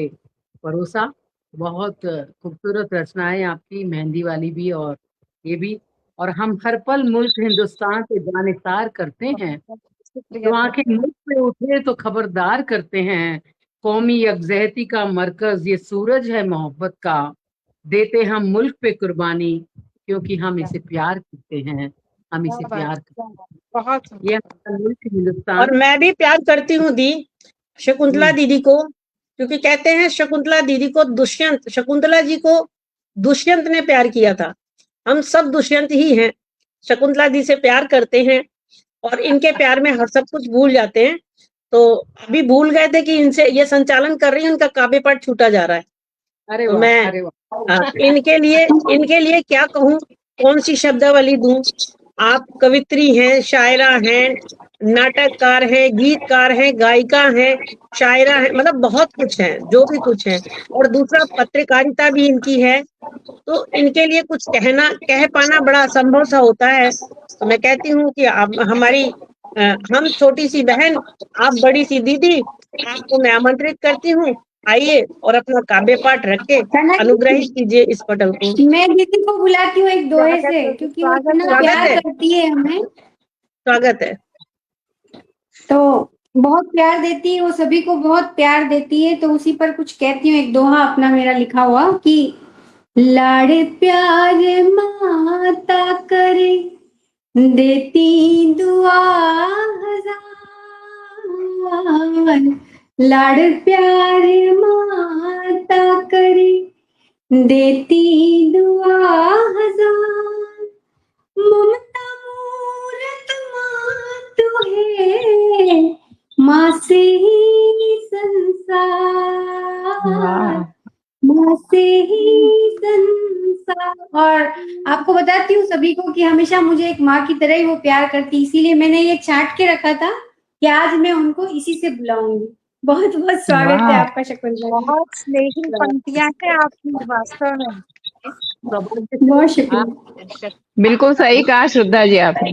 परोसा, बहुत खूबसूरत रचनाएं आपकी, मेहंदी वाली भी और ये भी, और हम हर पल मुल्क हिंदुस्तान से जानिसार करते हैं, तो आंखें मुल्क पे उठे तो खबरदार करते हैं, कौमी यकजहती का मरकज ये सूरज है मोहब्बत का, देते हम मुल्क पे कुर्बानी क्योंकि हम इसे प्यार करते हैं, हम इसे प्यार करते हैं। बहुत ये हमारा मुल्क हिंदुस्तान। और मैं भी प्यार करती हूँ दी शकुंतला दीदी को, क्योंकि कहते हैं शकुंतला दीदी को दुष्यंत, शकुंतला जी को दुष्यंत ने प्यार किया था, हम सब दुष्यंत ही हैं, शकुंतला दी से प्यार करते हैं और इनके प्यार में हर सब कुछ भूल जाते हैं। तो अभी भूल गए थे कि इनसे ये संचालन कर रही है, उनका काव्य पाठ छूटा जा रहा है। अरे तो वाह, मैं अरे वाह। इनके लिए क्या कहूँ, कौन सी शब्दावली दूं। आप कवित्री हैं, शायरा हैं, नाटककार हैं, गीतकार हैं, गायिका हैं, शायरा हैं, मतलब बहुत कुछ है, जो भी कुछ है। और दूसरा पत्रकारिता भी इनकी है। तो इनके लिए कुछ कह पाना बड़ा असंभव सा होता है। तो मैं कहती हूँ कि आप हमारी हम छोटी सी बहन, आप बड़ी सी दीदी, आपको मैं आमंत्रित करती हूँ, आइए और अपना काव्य पाठ रख के कनक अनुग्रहित कीजिए इस पटल को। जी, मैं दीदी को बुलाती हूँ एक दोहे से, क्योंकि वो इतना स्वागत प्यार है, करती है हमें, स्वागत है। तो बहुत प्यार देती है, वो सभी को बहुत प्यार देती है। तो उसी पर कुछ कहती हूँ, एक दोहा अपना मेरा लिखा हुआ कि लाड़ प्यार माता करे, देती दुआ हजार। लाड़ प्यार माता करे, देती दुआ हजार। ममता मूरत मातु है, माँ से ही संसार, वाह, माँ से ही संसार। और आपको बताती हूँ सभी को कि हमेशा मुझे एक माँ की तरह ही वो प्यार करती, इसीलिए मैंने ये छांट के रखा था कि आज मैं उनको इसी से बुलाऊंगी। बहुत बहुत स्वागत है वाह, आपका शकुंतला जी। बहुत स्नेही पंक्तियां हैं आपकी वास्तव में। सौभाग्य से बहुत आप शुक्रिया। बिल्कुल सही कहा श्रद्धा जी आपने।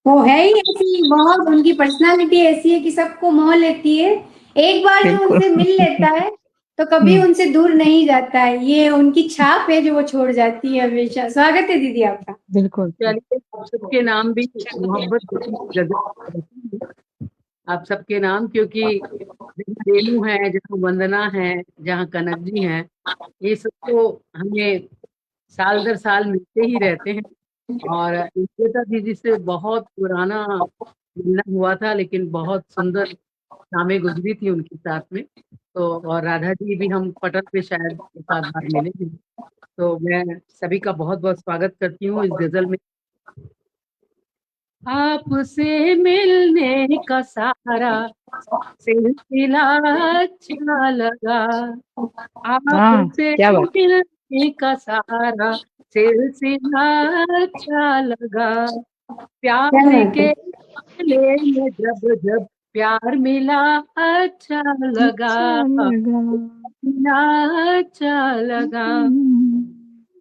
वो है ही ऐसी, बहुत उनकी पर्सनालिटी ऐसी है कि सबको मोह लेती है। एक बार जो बिल्कुल। उनसे मिल लेता है तो कभी उनसे दूर नहीं जाता है। ये उनकी छाप है जो वो छोड़ जाती है हमेशा। स्वागत है दीदी आपका। बिल्कुल। चलिए, आप सबके नाम भी मोहब्बत भरी गजल, आप सबके नाम, क्योंकि जहाँ रेणु है, जहाँ वंदना है, जहाँ कनक जी हैं, ये सब तो हमें साल दर साल मिलते ही रहते हैं। और श्वेता दीदी से बहुत पुराना मिलना हुआ था, लेकिन बहुत सुंदर शामें गुजरी थी उनके साथ में। तो और राधा जी भी हम पटल पे शायद एक आध बार मिले थे। तो मैं सभी का बहुत बहुत स्वागत करती हूँ इस गजल में। आपसे मिलने का सहारा सिलसिला अच्छा लगा, हाँ, आपसे क्या बात। मिलने का सहारा सिलसिला अच्छा लगा। क्या प्यार बात है। के गले में जब जब प्यार मिला अच्छा लगा, अच्छा लगा। मिला अच्छा लगा।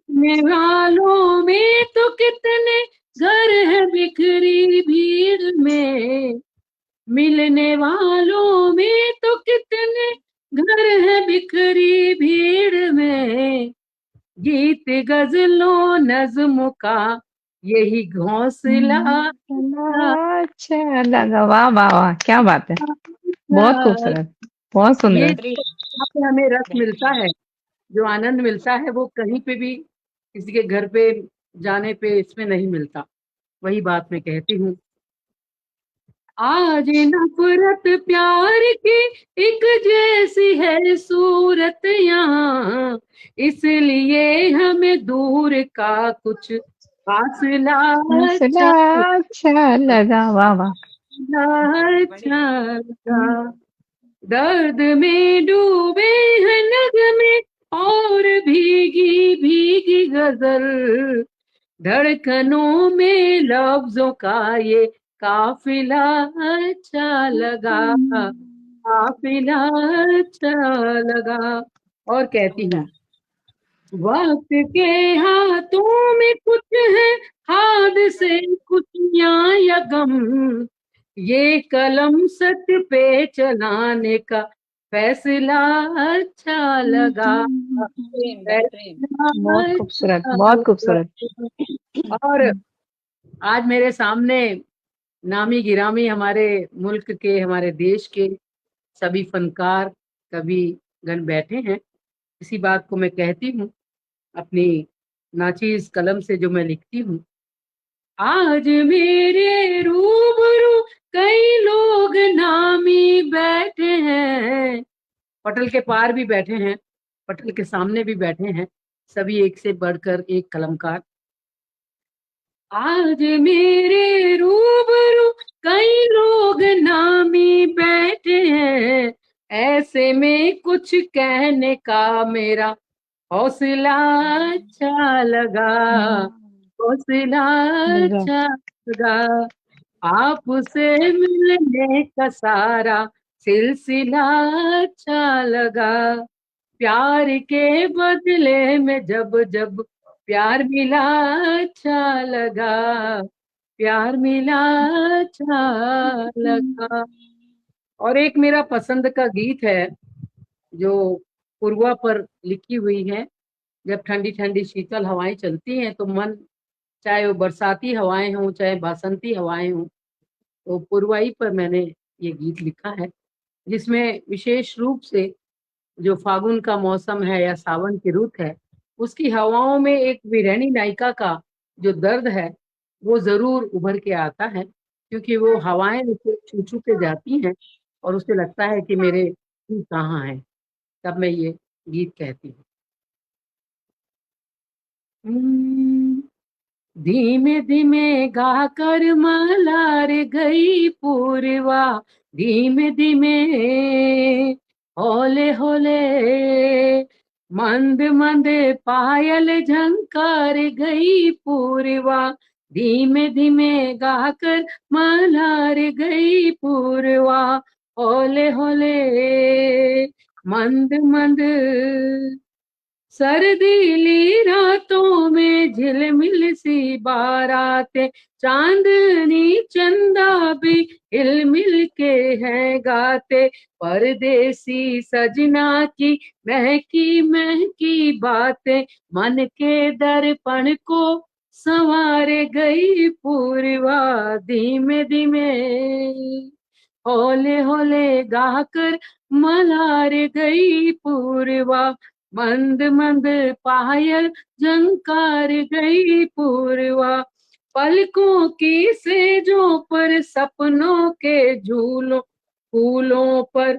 निरालों में तो कितने घर है बिखरी भीड़ में, मिलने वालों में तो कितने घर है बिखरी भीड़ में। गीत गजलों नज्म का यही घोंसला अच्छा लगा। वाह वाह वाह, क्या बात है। बहुत था। खूबसूरत, बहुत ये सुंदर। जो यहाँ पे हमें रस मिलता है, जो आनंद मिलता है, वो कहीं पे भी किसी के घर पे जाने पे इसमें नहीं मिलता। वही बात मैं कहती हूँ। आज नफरत प्यार की एक जैसी है सूरत यहाँ, इसलिए हमें दूर का कुछ फासला हौसला अच्छा अच्छा लगा। वाह वाह। अच्छा लगा। दर्द में डूबे हैं नगमे और भीगी भीगी गजल, धड़कनों में लफ्जों का ये काफिला अच्छा लगा, काफिला अच्छा लगा। और कहती हूँ, वक्त के हाथों में कुछ है, हाथ से खुशियां या गम, ये कलम सच पे चलाने का फैसला अच्छा लगा, फैसला बहुत खूबसूरत, अच्छा बहुत लगा। खूबसूरत। और आज मेरे सामने नामी गिरामी हमारे मुल्क के, हमारे देश के सभी फनकार कवि गण बैठे हैं। इसी बात को मैं कहती हूँ अपनी नाचीज कलम से जो मैं लिखती हूँ। आज मेरे रूबरू कई लोग नामी बैठे हैं, पटल के पार भी बैठे हैं, पटल के सामने भी बैठे हैं, सभी एक से बढ़कर एक कलमकार। आज मेरे रूबरू कई लोग नामी बैठे हैं, ऐसे में कुछ कहने का मेरा हौसला अच्छा लगा, हौसला अच्छा लगा। आपसे मिलने का सारा सिलसिला अच्छा लगा। प्यार के बदले में जब जब प्यार मिला अच्छा लगा, प्यार मिला अच्छा लगा। और एक मेरा पसंद का गीत है जो पूर्वा पर लिखी हुई है। जब ठंडी ठंडी शीतल हवाएं चलती हैं तो मन, चाहे वो बरसाती हवाएं हों चाहे बसंती हवाएं हों, तो पूर्वाई पर मैंने ये गीत लिखा है, जिसमें विशेष रूप से जो फागुन का मौसम है या सावन की रुत है, उसकी हवाओं में एक वीरानी नायिका का जो दर्द है वो जरूर उभर के आता है, क्योंकि वो हवाएं उसे छू छू के जाती हैं और उसे लगता है कि मेरे दिल कहाँ है। तब मैं ये गीत कहती हूँ। धीमे धीमे गाकर मलार गई पूर्वा, धीमे धीमे होले होले, मंद मंद पायल झंकार गई पूर्वा, धीमे धीमे गाकर मलार गई पूर्वा, होले होले, मंद मंद। सर्दीली रातों में झिलमिल सी बारातें, चांदनी चंदा भी हिलमिल के हैं गाते, परदेसी सजना की महकी महकी बातें, मन के दर्पण को संवार गई पूर्वा, धीमे धीमे होले होले गाकर मलार गई पूर्वा, मंद मंद पायल झंकार गई पूर्वा, पलकों की सेजों पर सपनों के झूलों फूलों पर,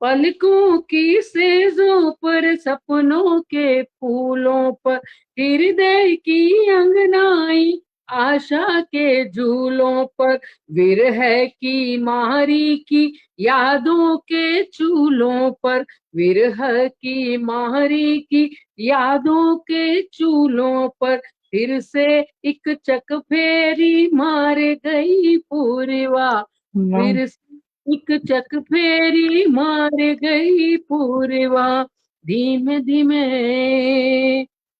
पलकों की सेजों पर सपनों के फूलों पर, हृदय की अंगनाई आशा के झूलों पर, विरह की मारी की यादों के चूल्हों पर, विरह की मारी की यादों के चूल्हों पर, फिर से एक चक फेरी मार गई पूर्वा, फिर से एक चक फेरी मार गई पूर्वा, धीमे धीमे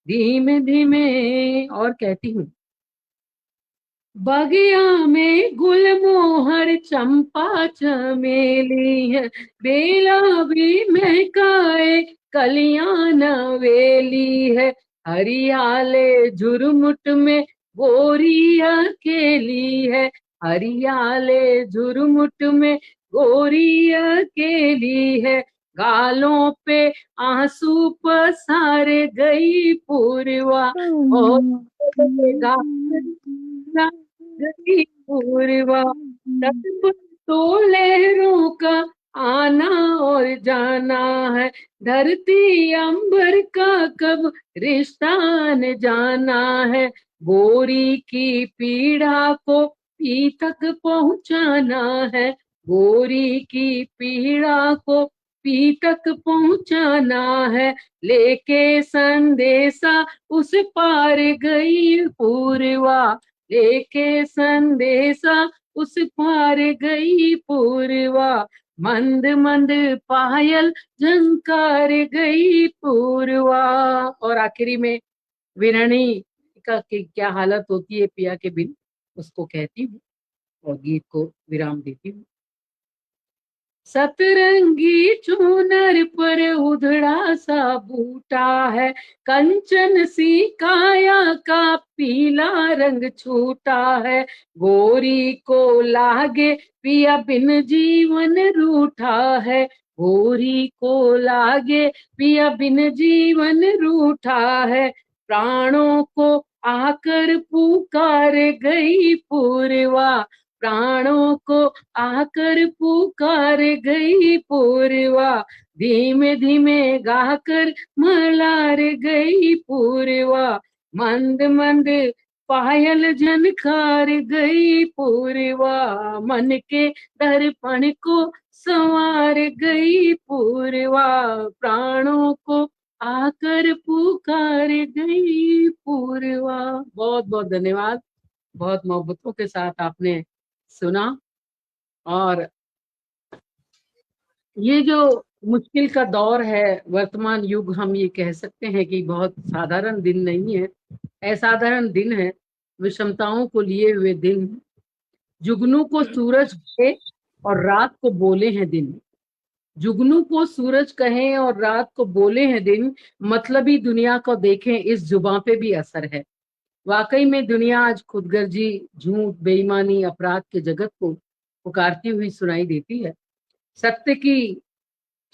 धीमे धीमे। और कहती हूँ, बगिया में गुलमोहर चंपा चमेली है, बेला भी महकाए कलियां नवेली है, हरियाले झुरमुट में गोरी अकेली है, हरियाले झुरमुट में गोरी अकेली है, गालों पे आंसू पसारे गई पूर्वा, और गई पूर्वा, तट पर तो लहरों का आना और जाना है, धरती अंबर का कब रिश्ता न जाना है, गोरी की पीड़ा को पी तक पहुंचाना है, गोरी की पीड़ा को पी तक पहुंचाना है, लेके संदेशा उस पार गई पूर्वा, लेके संदेशा उस पार गई पूर्वा, मंद मंद पायल झंकार गई पूर्वा। और आखिरी में वीरानी का की क्या हालत होती है पिया के बिन, उसको कहती हूँ और गीत को विराम देती हूँ। सतरंगी चूनर पर उधड़ा सा बूटा है, कंचन सी काया का पीला रंग छूटा है, गोरी को लागे पिया बिन जीवन रूठा है, गोरी को लागे पिया बिन जीवन रूठा है, प्राणों को आकर पुकार गई पूर्वा, प्राणों को आकर पुकार गई पूर्वा, धीमे धीमे गाकर मलार गई पूर्वा, मंद मंद पायल झनकार गई पूर्वा, मन के दर्पण को संवार गई पूर्वा, प्राणों को आकर पुकार गई पूर्वा। बहुत बहुत धन्यवाद, बहुत मोहब्बतों के साथ आपने सुना। और ये जो मुश्किल का दौर है, वर्तमान युग, हम ये कह सकते हैं कि बहुत साधारण दिन नहीं है, असाधारण दिन है, विषमताओं को लिए हुए दिन। जुगनू को सूरज कहे और रात को बोले हैं दिन, जुगनू को सूरज कहें और रात को बोले हैं दिन, मतलबी दुनिया को देखें इस जुबां पे भी असर है। वाकई में दुनिया आज खुदगर्जी, झूठ, बेईमानी, अपराध के जगत को पुकारती हुई सुनाई देती है।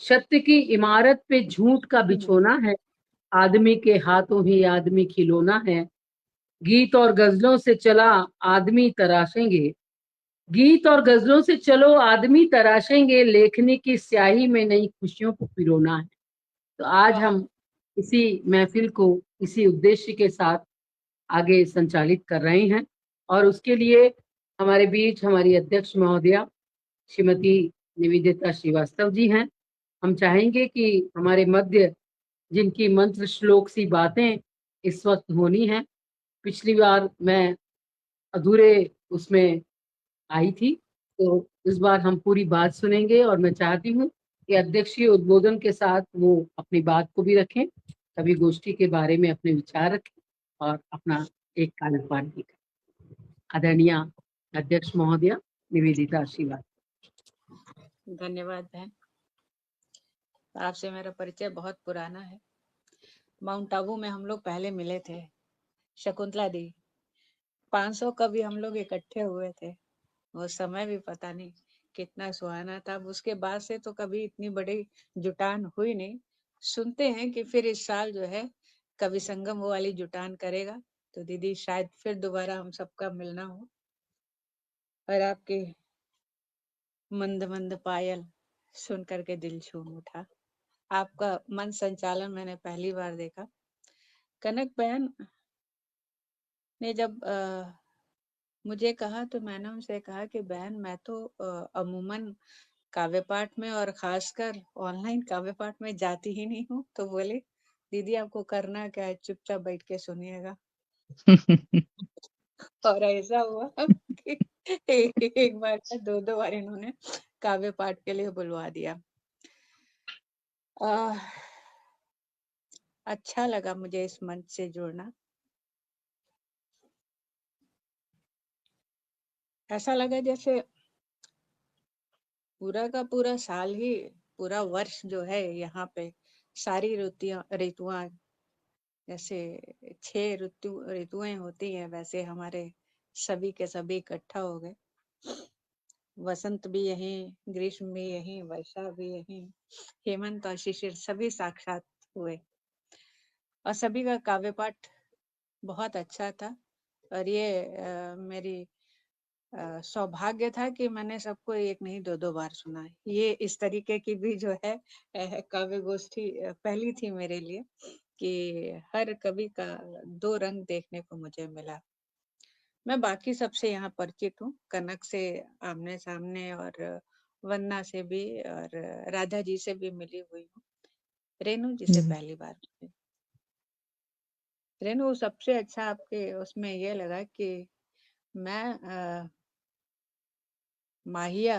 सत्य की इमारत पे झूठ का बिछोना है, आदमी के हाथों ही आदमी खिलौना है। गीत और गजलों से चला आदमी तराशेंगे, गीत और गजलों से चलो आदमी तराशेंगे, लेखनी की स्याही में नई खुशियों को पिरोना है। तो आज हम इसी महफिल को इसी उद्देश्य के साथ आगे संचालित कर रहे हैं, और उसके लिए हमारे बीच हमारी अध्यक्ष महोदया श्रीमती निवेदिता श्रीवास्तव जी हैं। हम चाहेंगे कि हमारे मध्य जिनकी मंत्र श्लोक सी बातें इस वक्त होनी है, पिछली बार मैं अधूरे उसमें आई थी, तो इस बार हम पूरी बात सुनेंगे, और मैं चाहती हूँ कि अध्यक्षीय उद्बोधन के साथ वो अपनी बात को भी रखें, कवि गोष्ठी के बारे में अपने विचार रखें और अपना एक कार्यपाठ भी करें। आदरणीय अध्यक्ष महोदया निवेदिता श्रीवास्तव। धन्यवाद बहन। आपसे मेरा परिचय बहुत पुराना है। माउंट आबू में हम लोग पहले मिले थे, शकुंतला दी। 500 कवि हम लोग इकट्ठे हुए थे। वो समय भी पता नहीं कितना सुहाना था। उसके बाद से तो कभी इतनी बड़ी जुटान हुई नहीं। सुनते हैं कि फिर इस साल जो है कवि संगम वो वाली जुटान करेगा, तो दीदी शायद फिर दोबारा हम सबका मिलना हो। और आपके मंद मंद पायल सुन करके दिल झूम उठा। आपका मन संचालन मैंने पहली बार देखा। कनक बहन ने जब मुझे कहा तो मैंने उनसे कहा कि बहन मैं तो अमूमन काव्य पाठ में और खासकर ऑनलाइन काव्य पाठ में जाती ही नहीं हूँ। तो बोले दीदी आपको करना क्या है, चुपचाप बैठ के सुनिएगा। और ऐसा हुआ कि एक बार का 2 बार इन्होंने काव्य पाठ के लिए बुलवा दिया। अच्छा लगा मुझे इस मंच से जुड़ना। ऐसा लगा जैसे पूरा का पूरा साल ही, पूरा वर्ष जो है यहाँ पे सारी ऋतुआं जैसे 6 ऋतुएं होती हैं, वैसे हमारे सभी के सभी इकट्ठा हो गए। वसंत भी यहीं, ग्रीष्म भी यहीं, वर्षा भी यहीं, हेमंत और शिशिर सभी साक्षात हुए। और सभी का काव्य पाठ बहुत अच्छा था। और ये मेरी सौभाग्य था कि मैंने सबको एक नहीं 2 बार सुना है। ये इस तरीके की भी जो है काव्य गोष्ठी पहली थी मेरे लिए कि हर कवि का 2 रंग देखने को मुझे मिला। मैं बाकी सबसे यहाँ परिचित हूँ, कनक से आमने सामने और वन्ना से भी और राधा जी से भी मिली हुई हूँ। रेणु जी से पहली बार मिली। रेणु सबसे अच्छा आपके उसमें ये लगा कि मैं माहिया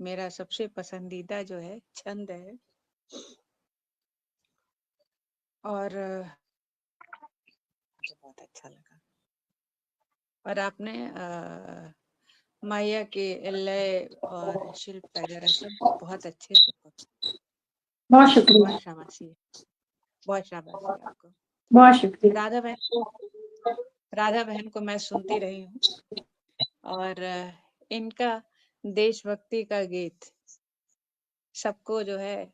मेरा सबसे पसंदीदा जो है छंद है। और मुझे बहुत अच्छा लगा। और आपने माहिया के लय और शिल्प वगैरह सब बहुत अच्छे से, बहुत शुक्रिया। बहुत शाबाशी, बहुत शाबाशी आपको। बहुत शुक्रिया। राधा बहन को मैं सुनती रही हूँ, और इनका देशभक्ति का गीत सबको जो है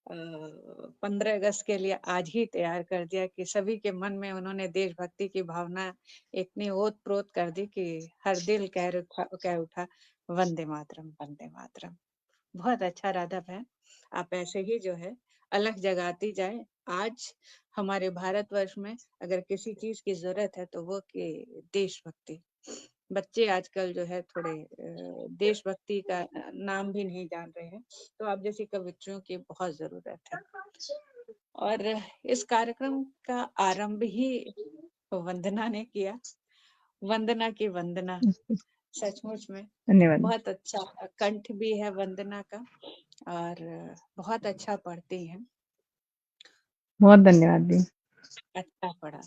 15 अगस्त के लिए आज ही तैयार कर दिया कि सभी के मन में उन्होंने देशभक्ति की भावना इतनी ओत प्रोत कर दी कि हर दिल कह उठा वंदे मातरम, वंदे मातरम। बहुत अच्छा राधा बहन, आप ऐसे ही जो है अलग जगाती जाए। आज हमारे भारतवर्ष में अगर किसी चीज की जरूरत है तो वो कि देशभक्ति। बच्चे आजकल जो है थोड़े देशभक्ति का नाम भी नहीं जान रहे हैं, तो आप जैसी कवित्रियों की बहुत जरूरत है। और इस कार्यक्रम का आरंभ ही वंदना ने किया। वंदना की वंदना, सचमुच में धन्यवाद। बहुत अच्छा कंठ भी है वंदना का और बहुत अच्छा पढ़ती हैं। बहुत धन्यवाद दी। अच्छा पढ़ा।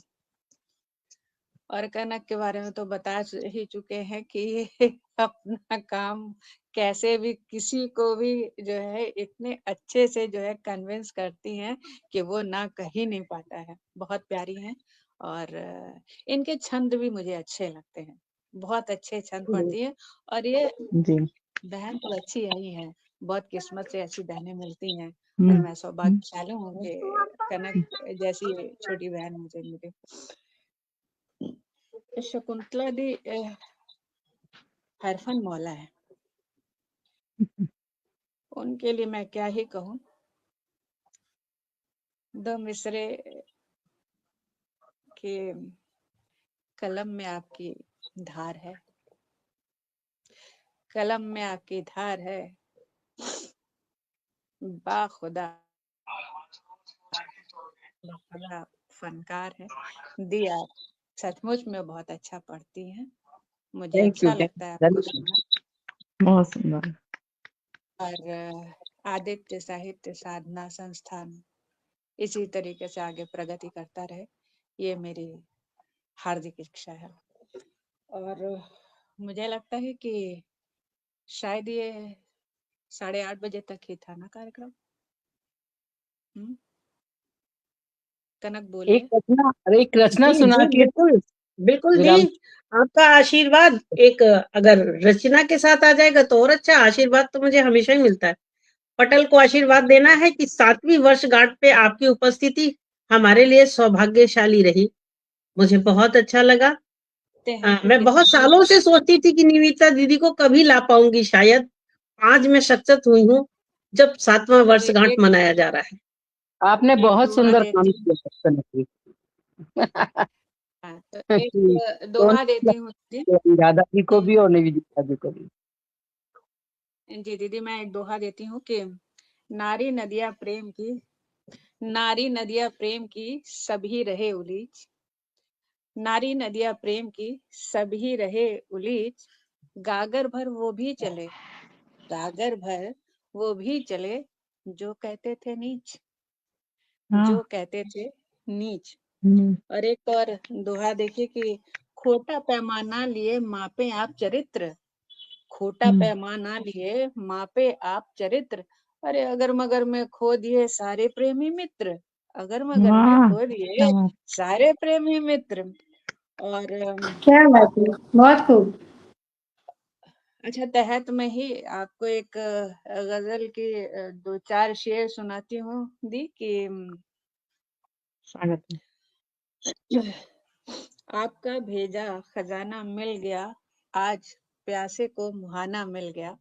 और कनक के बारे में तो बता ही चुके हैं कि ये अपना काम कैसे भी किसी को भी जो है इतने अच्छे से जो है कन्विंस करती हैं कि वो ना कह ही नहीं पाता है। बहुत प्यारी हैं और इनके छंद भी मुझे अच्छे लगते हैं। बहुत अच्छे छंद पढ़ती हैं और ये जी। बहन तो अच्छी आई है। बहुत किस्मत से ऐसी बहनें मिलती हैं और हम्म, मैं सौभाग्यशाली हूँ कि कनक जैसी छोटी बहन मुझे मिली। शकुंतला दी हरफन मौला है। उनके लिए मैं क्या ही कहूँ। दो मिसरे के कलम में आपकी धार है, कलम में आपकी धार है, बाखुदा बड़ा फनकार है। दी आप सचमुच में बहुत अच्छा पढ़ती हैं। मुझे थैंक यू, अच्छा लगता है आपको सुनना। बहुत सुंदर। और आदित्य साहित्य साधना संस्थान इसी तरीके से आगे प्रगति करता रहे, ये मेरी हार्दिक इच्छा है। और मुझे लगता है कि शायद ये 8:30 बजे तक ही था ना कार्यक्रम। कनक बोलिए। एक रचना जी सुना जी के बिल्कुल बिल्कुल दी। विराम। आपका आशीर्वाद एक अगर रचना के साथ आ जाएगा तो और अच्छा। आशीर्वाद तो मुझे हमेशा ही मिलता है। पटल को आशीर्वाद देना है कि 7वीं वर्षगांठ पे आपकी उपस्थिति हमारे लिए सौभाग्यशाली रही। मुझे बहुत अच्छा लगा। मैं बहुत सालों से सोचती थी कि निविता दीदी को कभी ला पाऊंगी, शायद आज मैं सशक्त हुई हूँ जब 7वां वर्षगांठ मनाया जा रहा है। आपने एक बहुत दोहा सुंदर काम देती हूँ। किया कनक जी। हाँ, तो कि एक दोहा देती हूँ दीदी। राधा जी को भी और निवेदिता जी को भी। जी दीदी, मैं एक दोहा देती हूँ कि नारी नदिया प्रेम की, नारी नदिया प्रेम की सभी रहे उलीच, नारी नदिया प्रेम की सभी रहे उलीच, गागर भर वो भी चले, गागर भर वो भी चले जो कहते थे नीच, जो कहते थे नीच। और एक और दोहा देखिए कि खोटा पैमाना लिए मापे आप चरित्र, खोटा पैमाना लिए मापे आप चरित्र, अरे अगर मगर में खो दिए सारे प्रेमी मित्र, अगर मगर में खो दिए सारे प्रेमी मित्र। और क्या बात है, बहुत खूब। अच्छा, तहत में ही आपको एक गजल की 2-4 शेर सुनाती हूँ दी कि स्वागत है। आपका भेजा खजाना मिल गया, आज प्यासे को मुहाना मिल गया,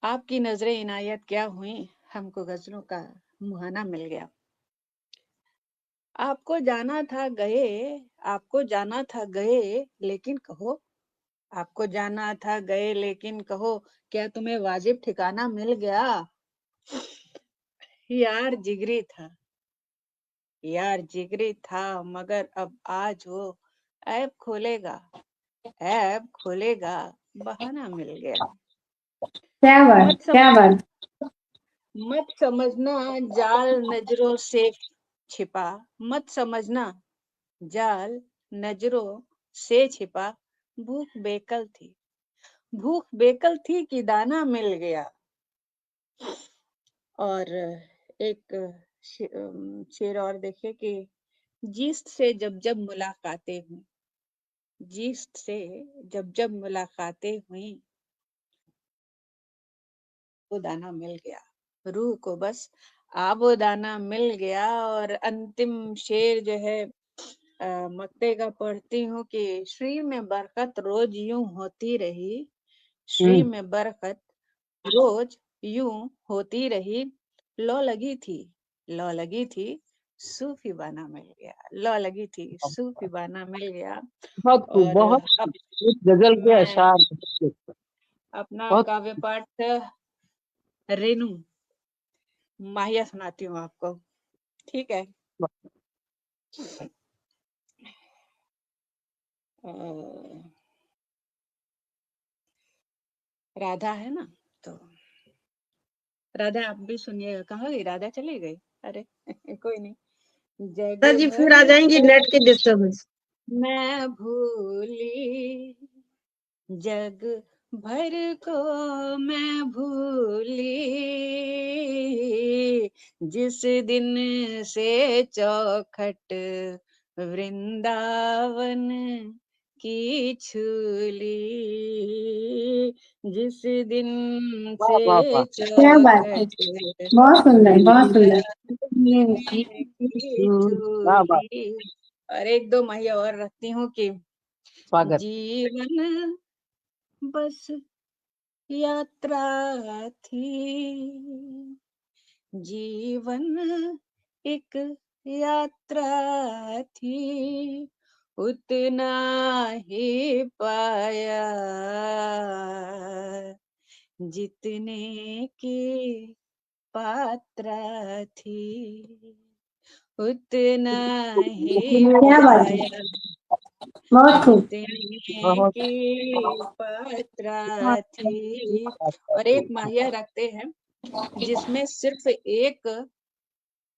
आपकी नजरें इनायत क्या हुई, हमको गजलों का मुहाना मिल गया। आपको जाना था गए, आपको जाना था गए, लेकिन कहो, आपको जाना था गए लेकिन कहो, क्या तुम्हें वाजिब ठिकाना मिल गया। यार जिगरी था, यार जिगरी था, मगर अब आज वो ऐब खोलेगा, ऐब खोलेगा, बहाना मिल गया। क्या बात, मत क्या समझना, बात। मत समझना जाल नजरों से छिपा, मत समझना जाल नजरों से छिपा, भूख बेकल थी, भूख बेकल थी कि दाना मिल गया। और एक शेर और देखिए कि जिस्त से जब जब मुलाकातें हुई, जिस्त से जब जब मुलाकातें हुई, वो दाना मिल गया, रूह को बस आबो दाना मिल गया। और अंतिम शेर जो है मक्ते का पढ़ती हूँ कि श्री में बरकत रोज यूं होती रही, श्री में बरकत रोज यूं होती रही, लौ लगी थी, लौ लगी थी, सूफी बाना मिल गया, लौ लगी थी, सूफी बाना मिल गया। बहुत खूब, और बहुत अब खूब। एक गजल के मैं अशार अपना बहुत काव्य पाठ रेनू माहिया सुनाती हूँ आपको, ठीक है। अ, राधा है ना, तो राधा आप भी सुनिएगा। कहाँ गई राधा, चली गई? अरे कोई नहीं। जग दादा जी फिर आ भर जाएंगी, नेट के डिस्टर्बेंस। मैं भूली, जग भर को मैं भूली, जिस दिन से चौखट वृंदावन की छूली, जिस दिन वाह से वाह वाह। क्या बात है, चौखट बहुत सुंदर, बहुत सुंदर। की वाह वाह, छूली। और एक दो महिया और रखती हूँ कि स्वागत। जीवन बस यात्रा थी, जीवन एक यात्रा थी, उतना ही पाया जितने की पात्रा थी, उतना ही क्या बात है, पाया बहुत खूब। जितने बहुत की पात्रा थी। और एक माहिया रखते हैं जिसमें सिर्फ एक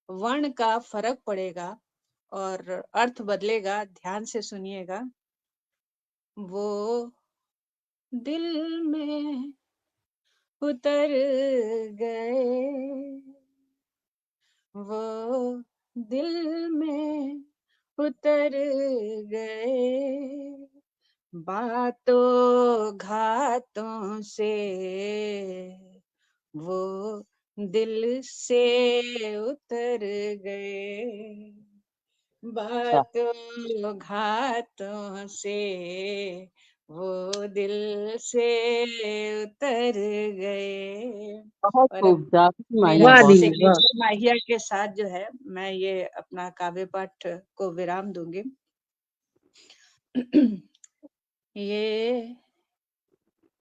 वर्ण का फर्क पड़ेगा और अर्थ बदलेगा, ध्यान से सुनिएगा। वो दिल में उतर गए, वो दिल में उतर गए, बातों घातों से वो दिल से उतर गए, अच्छा, बातों घातों से वो दिल से उतर गए। बहुत और अब खूब। जाती माहिया मेरा वाह बहुत दीदी वाह। सिग्नेचर माहिया के साथ जो है मैं ये अपना काव्य पाठ को विराम दूंगी। ये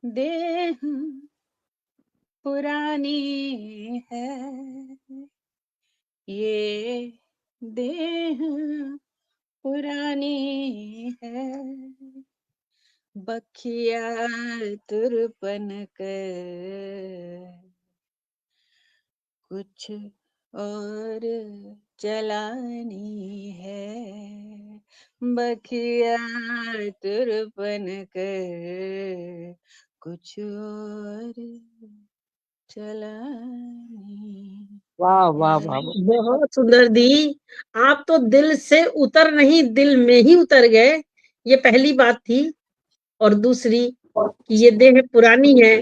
देह पुरानी है, ये देह पुरानी है, बखिया तुरपन कर कुछ और चलानी है, बखिया तुरपन कर कुछ और चलानी वाह वाह वाह है। वाह। बहुत सुंदर दी। आप तो दिल से उतर नहीं, दिल में ही उतर गए, ये पहली बात थी। और दूसरी कि ये देह पुरानी है,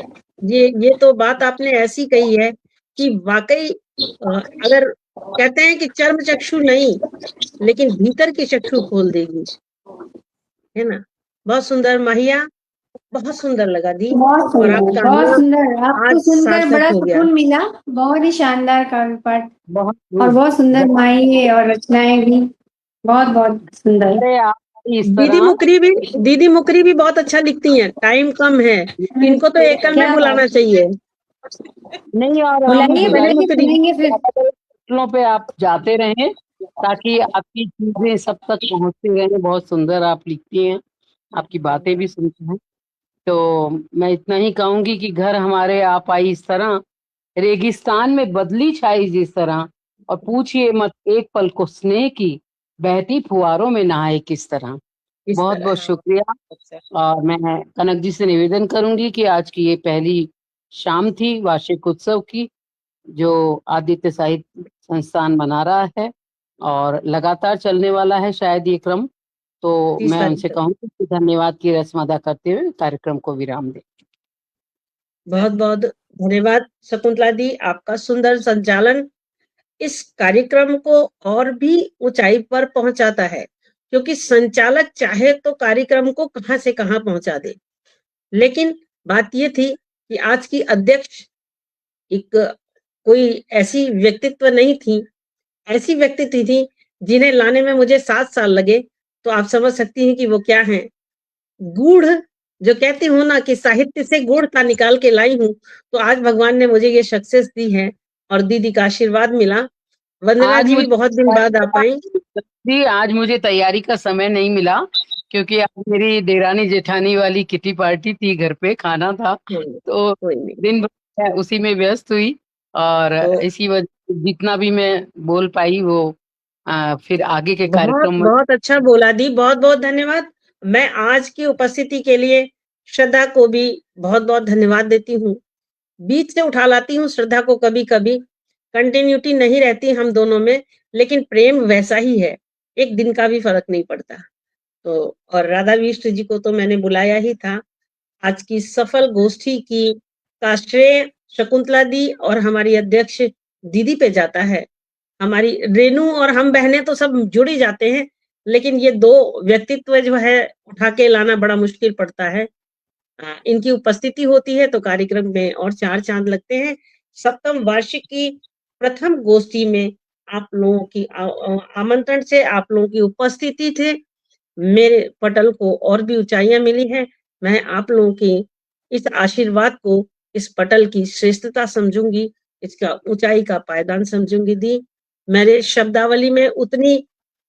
ये तो बात आपने ऐसी कही है कि वाकई अगर कहते हैं कि चर्म चक्षु नहीं, लेकिन भीतर की चक्षु खोल देगी, है ना। बहुत सुंदर माहिया, बहुत सुंदर लगा दी। बहुत और सुंदर, आपका बहुत आना सुंदर, आपको आज सुनकर सार्थक बड़ा हो गया। सुकून मिला। बहुत ही शानदार काव्य पाठ बहुत और खूब। बहुत सुंदर माही और रचनाएं भी, बहुत बहुत सुंदर। अरे आप इस दीदी तरह मुकरी भी, दीदी मुकरी भी बहुत अच्छा लिखती हैं। टाइम कम है, इनको तो एकल में क्या बुलाना बात, चाहिए। नहीं, और हम बुलाइए दीदी बुलाइए, मुकरी सुनेंगे फिर। होटलों पे आप जाते रहें ताकि आपकी चीजें सब तक पहुंचती रहें। बहुत सुंदर आप लिखती हैं, आपकी बातें भी सुनते हैं। तो मैं इतना ही कहूंगी कि घर हमारे आप आई इस तरह, रेगिस्तान में बदली छाई जिस तरह, और पूछिए मत एक पल को स्नेह की, बहती फुहारों में नहाए किस तरह। इस बहुत तरह। बहुत शुक्रिया। और मैं कनक जी से निवेदन करूंगी कि आज की ये पहली शाम थी वार्षिक उत्सव की, जो आदित्य साहित्य संस्थान मना रहा है और लगातार चलने वाला है शायद ये क्रम। तो 30 मैं तारीख उनसे तक। कहूंगी कि धन्यवाद की रस्म अदा करते हुए कार्यक्रम को विराम दें। बहुत बहुत धन्यवाद शकुंतला दी, आपका सुंदर संचालन इस कार्यक्रम को और भी ऊंचाई पर पहुंचाता है, क्योंकि संचालक चाहे तो कार्यक्रम को कहां से कहां पहुंचा दे। लेकिन बात ये थी कि आज की अध्यक्ष एक कोई ऐसी व्यक्तित्व नहीं थी, ऐसी व्यक्ति थी जिन्हें लाने में मुझे 7 साल लगे, तो आप समझ सकती हैं कि वो क्या हैं। गूढ़, जो कहती हूँ ना कि साहित्य से गुण का निकाल के लाई हूँ, तो आज भगवान ने मुझे ये सक्सेस दी है और दीदी का आशीर्वाद मिला। वंदना आज जी भी मुझे बहुत दिन बाद आ पाई। जी, आज मुझे तैयारी का समय नहीं मिला क्योंकि आज मेरी देरानी जेठानी वाली किटी पार्टी थी, घर पे खाना था, तो कोई नहीं। दिन भर मैं उसी में व्यस्त हुई और तो इसी वजह से जितना भी मैं बोल पाई वो फिर आगे के बहुत कार्यक्रम में बहुत अच्छा बोला दी, बहुत बहुत धन्यवाद। मैं आज की उपस्थिति के लिए श्रद्धा को भी बहुत बहुत धन्यवाद देती हूँ। बीच से उठा लाती हूँ श्रद्धा को कभी कभी, कंटिन्यूटी नहीं रहती हम दोनों में, लेकिन प्रेम वैसा ही है, एक दिन का भी फर्क नहीं पड़ता। तो और राधा विष्ट जी को तो मैंने बुलाया ही था। आज की सफल गोष्ठी की का श्रेय शकुंतला दी और हमारी अध्यक्ष दीदी पे जाता है। हमारी रेनू और हम बहनें तो सब जुड़ ही जाते हैं, लेकिन ये 2 व्यक्तित्व जो है उठा के लाना बड़ा मुश्किल पड़ता है। इनकी उपस्थिति होती है तो कार्यक्रम में और 4 चांद लगते हैं। सप्तम वार्षिक की प्रथम गोष्ठी में आप लोगों की आमंत्रण से आप लोगों की उपस्थिति थे, मेरे पटल को और भी ऊंचाइयां मिली हैं। मैं आप लोगों की इस आशीर्वाद को, इस पटल की श्रेष्ठता समझूंगी, इसका ऊंचाई का पायदान समझूंगी दी। मेरे शब्दावली में उतनी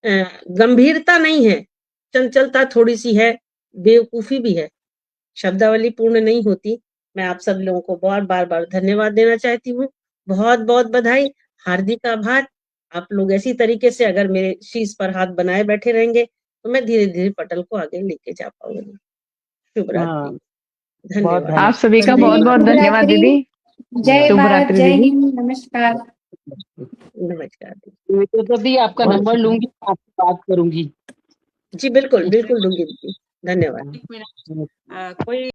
गंभीरता नहीं है, चंचलता थोड़ी सी है, बेवकूफी भी है, शब्दावली पूर्ण नहीं होती। मैं आप सब लोगों को बहुत बार धन्यवाद देना चाहती हूँ। बहुत बहुत बधाई, हार्दिक आभार। आप लोग ऐसी तरीके से अगर मेरे शीश पर हाथ बनाए बैठे रहेंगे तो मैं धीरे धीरे पटल को आगे लेके जा पाऊंगी। शुभ रात्रि, बहुत धन्यवाद। आप सभी का बहुत बहुत शुभ धन्यवाद रात्रि, दीदी। जय शुभ भारत, रात्रि जय दीदी। हिंद, नमस्कार। नमस्कार। तो दी आपका बहुत नंबर लूंगी, आपसे बात करूंगी। जी बिल्कुल बिल्कुल दूंगी। धन्यवाद। एक मिनट, कोई